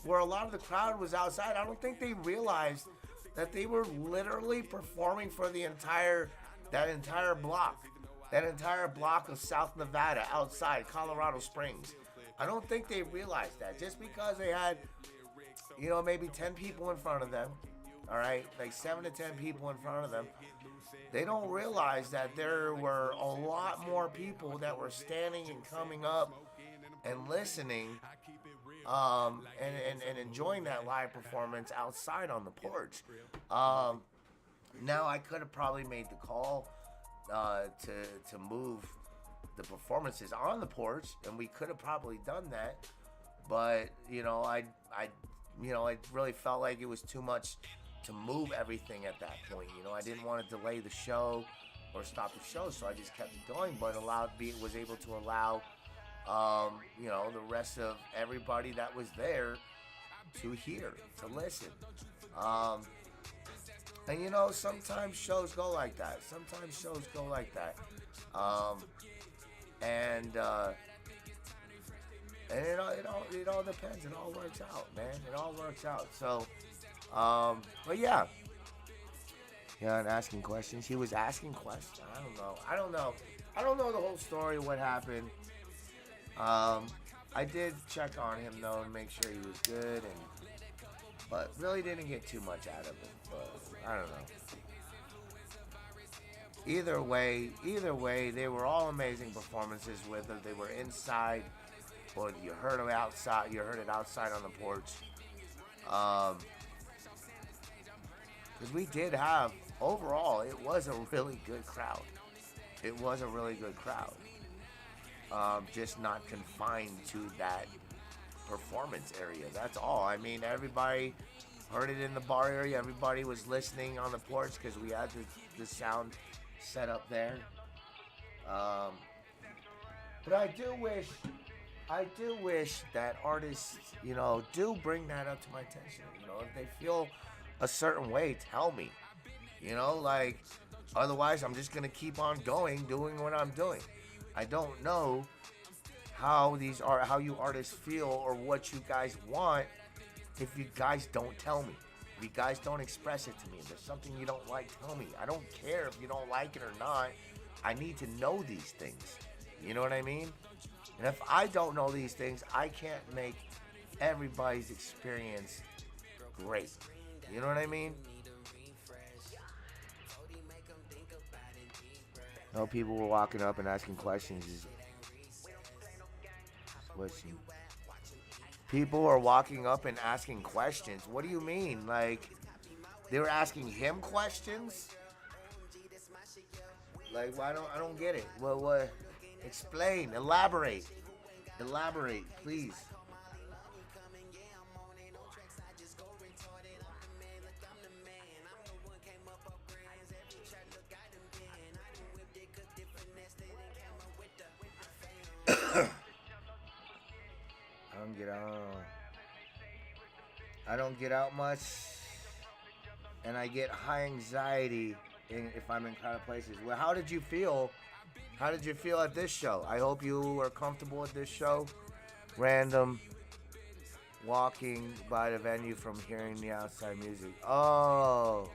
where a lot of the crowd was outside, I don't think they realized that they were literally performing for that entire block of South Nevada outside Colorado Springs. I don't think they realized that. Just because they had, you know, maybe 10 people in front of them, all right, like 7 to 10 people in front of them, they don't realize that there were a lot more people that were standing and coming up and listening and enjoying that live performance outside on the porch. Now, I could have probably made the call to move the performances on the porch, and we could have probably done that. But I really felt like it was too much to move everything at that point. I didn't want to delay the show or stop the show, so I just kept it going. But was able to allow, the rest of everybody that was there to hear, to listen. And sometimes shows go like that. And it all depends. It all works out, man. It all works out. So, but yeah. Yeah, and asking questions. He was asking questions. I don't know the whole story, what happened. I did check on him though and make sure he was good, but really didn't get too much out of it. But I don't know. Either way, they were all amazing performances. Whether they were inside or you heard it outside on the porch. Because we did have, overall, it was a really good crowd. Just not confined to that performance area. That's all. I mean, everybody heard it in the bar area. Everybody was listening on the porch because we had the sound set up there. But I do wish that artists, do bring that up to my attention. If they feel a certain way, tell me. Otherwise I'm just gonna keep on doing what I'm doing. I don't know how you artists feel or what you guys want if you guys don't tell me. If you guys don't express it to me. If there's something you don't like, tell me. I don't care if you don't like it or not. I need to know these things. You know what I mean? And if I don't know these things, I can't make everybody's experience great. You know what I mean? No, people were walking up and asking questions. People are walking up and asking questions. What do you mean? Like, they were asking him questions? Like, I don't get it. What? Explain. Elaborate, please. I don't get out much, and I get high anxiety if I'm in crowded places. Well, how did you feel? How did you feel at this show? I hope you were comfortable at this show. Random walking by the venue from hearing the outside music. Oh.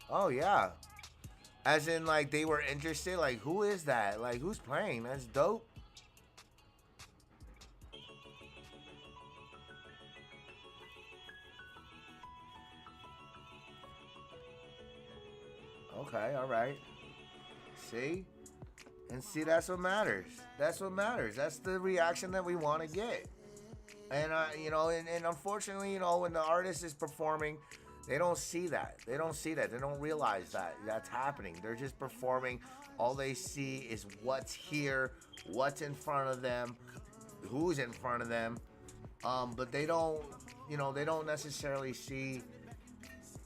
Oh, yeah. As in, like, they were interested. Like, who is that? Like, who's playing? That's dope. Okay, all right. See? And see, that's what matters. That's what matters. That's the reaction that we want to get. And, and unfortunately, when the artist is performing, they don't see that. They don't realize that that's happening. They're just performing. All they see is what's here, what's in front of them, who's in front of them. But they don't necessarily see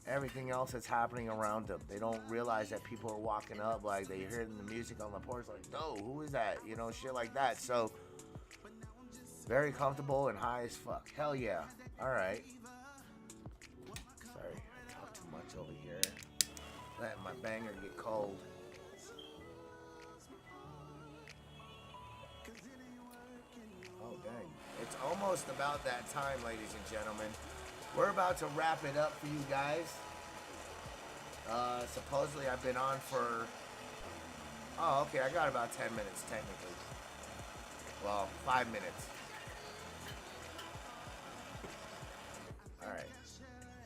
everything else that's happening around them. They don't realize that people are walking up, like they hear the music on the porch, like, no, who is that? Shit like that. So, very comfortable and high as fuck. Hell yeah. All right. Sorry, I talk too much over here. Letting my banger get cold. Oh, dang. It's almost about that time, ladies and gentlemen. We're about to wrap it up for you guys. Supposedly I've been on for... Oh, okay, I got about 10 minutes, technically. Well, 5 minutes. Alright.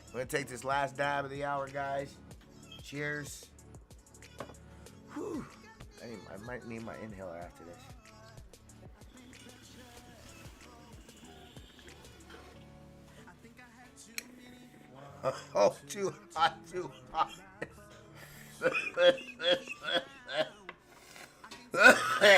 I'm going to take this last dab of the hour, guys. Cheers. Whew. I might need my inhaler after this. Oh, too hot. Oh,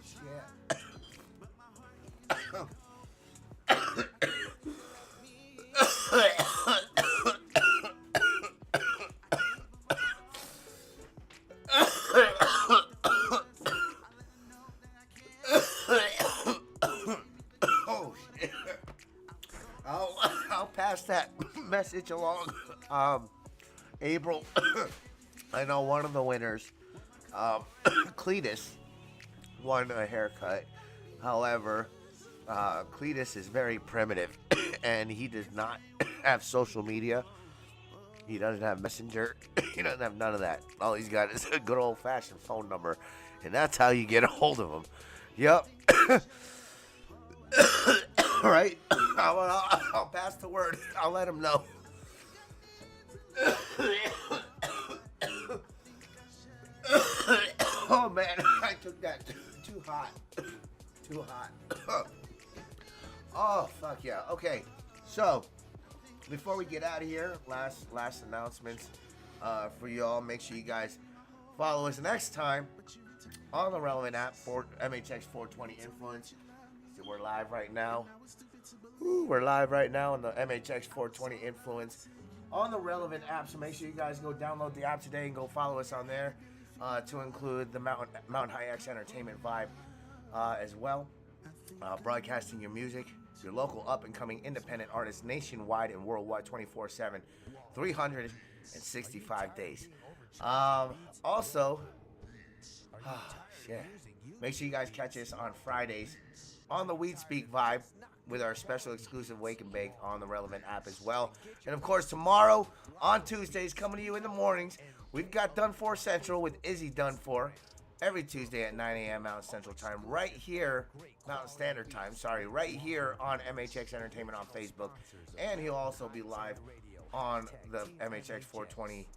shit. Oh, shit. I'll pass that message along. April, I know one of the winners, Cletus, won a haircut. However, Cletus is very primitive, and he does not have social media. He doesn't have Messenger. He doesn't have none of that. All he's got is a good old-fashioned phone number, and that's how you get a hold of him. Yep. All right. I'll pass the word. I'll let him know. Oh, man. I took that too hot. Too hot. Oh, fuck yeah. Okay. So, before we get out of here, last announcements for y'all. Make sure you guys follow us next time on the relevant app for MHX 420 Influence. So we're live right now. We're live right now on the MHX 420 Influence on the relevant app. So make sure you guys go download the app today and go follow us on there, to include the Mountain High X Entertainment vibe as well. Broadcasting your music, your local up-and-coming independent artists nationwide and worldwide 24/7, 365 days. Also, shit. Make sure you guys catch us on Fridays on the Weed Speak vibe with our special exclusive Wake and Bake on the relevant app as well. And of course, tomorrow on Tuesdays, coming to you in the mornings, we've got Done For Central with Izzy Done For every Tuesday at 9 a.m. Mountain Central Time, right here, Mountain Standard Time, right here on MHX Entertainment on Facebook. And he'll also be live on the MHX 420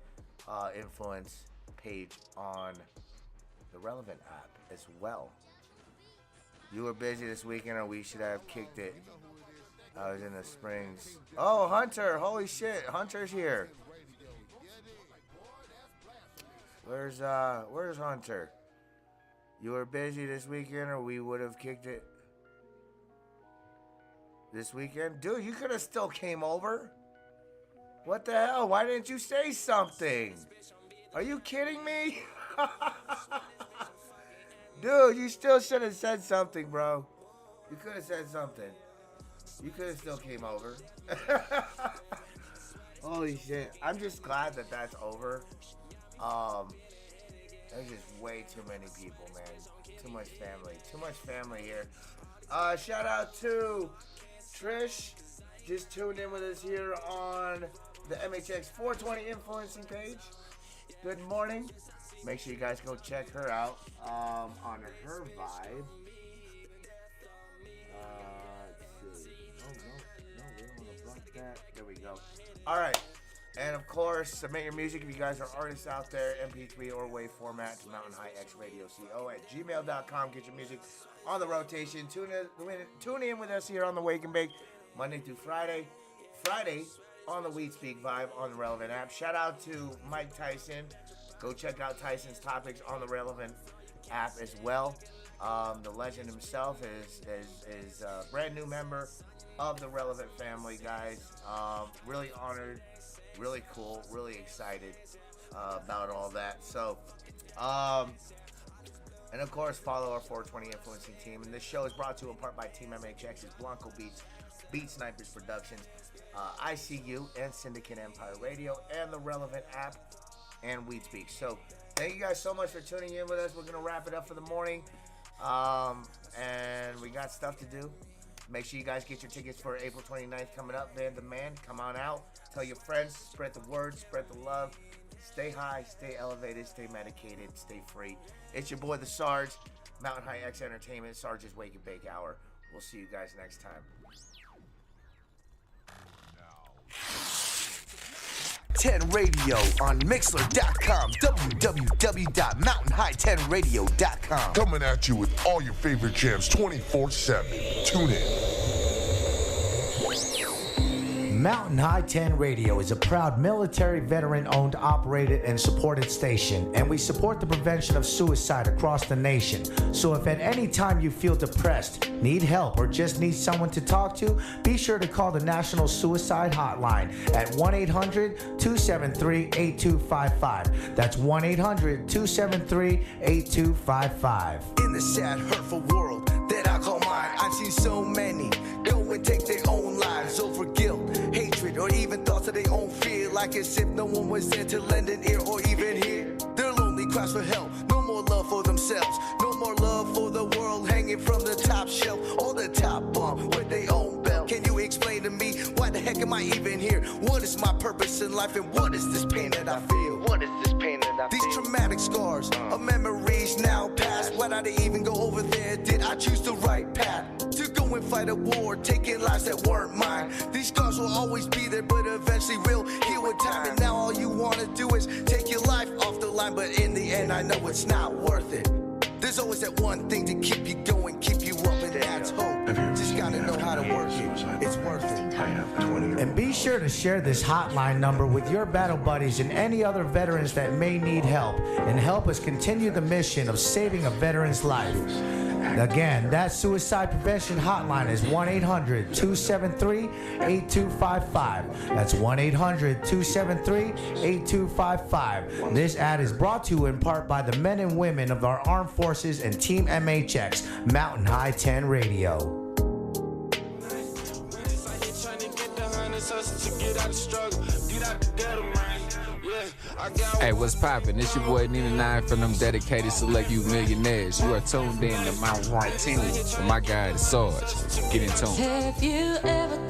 Influence page on the relevant app as well. You were busy this weekend, or we should have kicked it. I was in the Springs. Oh, Hunter! Holy shit, Hunter's here. Where's Hunter? You were busy this weekend, or we would have kicked it this weekend? Dude, you could have still came over. What the hell? Why didn't you say something? Are you kidding me? Dude, you still should have said something, bro. You could have said something. You could have still came over. Holy shit. I'm just glad that that's over. There's just way too many people, man. Too much family. Too much family here. Shout out to Trish. Just tuned in with us here on the MHX 420 Influencing page. Good morning. Make sure you guys go check her out on her vibe. Let's see. Oh, no, we don't want to block that. There we go. All right. And, of course, submit your music if you guys are artists out there, MP3 or WAV format to mountainhighxradioco@gmail.com. Get your music on the rotation. Tune in with us here on the Wake and Bake Monday through Friday. Friday on the Weed Speak vibe on the relevant app. Shout out to Mike Tyson. Go check out Tyson's topics on the relevant app as well. The legend himself is a brand new member of the relevant family, guys. Really honored, really cool, really excited about all that. So, and of course, follow our 420 Influencing team. And this show is brought to you in part by Team MHX's Blanco Beats, Beat Snipers Productions, ICU, and Syndicate Empire Radio, and the relevant app, and Weed Speak. So thank you guys so much for tuning in with us. We're going to wrap it up for the morning. And we got stuff to do. Make sure you guys get your tickets for April 29th coming up. Van Demand, come on out. Tell your friends, spread the word, spread the love. Stay high, stay elevated, stay medicated, stay free. It's your boy, the Sarge, Mountain High X Entertainment, Sarge's Wake and Bake Hour. We'll see you guys next time. 10 Radio on Mixler.com, www.mountainhigh10radio.com. Coming at you with all your favorite jams 24/7. Tune in. Mountain High 10 Radio is a proud military veteran-owned, operated, and supported station, and we support the prevention of suicide across the nation. So if at any time you feel depressed, need help, or just need someone to talk to, be sure to call the National Suicide Hotline at 1-800-273-8255. That's 1-800-273-8255. In the sad, hurtful world that I call mine, I've seen so many go and take their own lives over guilt, hatred, or even thoughts of their own fear, like as if no one was there to lend an ear or even hear their lonely cries for help. No more love for themselves, no more love for the world, hanging from the top shelf or the top bunk with their own belt. Can you explain to me why the heck am I even here? What is my purpose in life, and what is this pain that I feel? What is this pain that I feel? These traumatic scars of memories now past. Why did I even go over there? Did I choose the right path to go and fight a war, taking lives that weren't mine? These scars will always be there, but eventually will heal with time. And now all you want to do is take your life off the line, but in the end I know it's not worth it. There's always that one thing to keep you going, keep you up, and that's hope. Just gotta know how to work it. It's worth it. And be sure to share this hotline number with your battle buddies and any other veterans that may need help, and help us continue the mission of saving a veteran's life. Again, that suicide prevention hotline is 1-800-273-8255. That's 1-800-273-8255. This ad is brought to you in part by the men and women of our armed forces and Team MHX, Mountain High 10 Radio. Hey, what's poppin'? It's your boy Nina 9 from them dedicated select you millionaires. You are tuned in to Mountain High 10 with my guy, the Sarge. Get in tune. Have you ever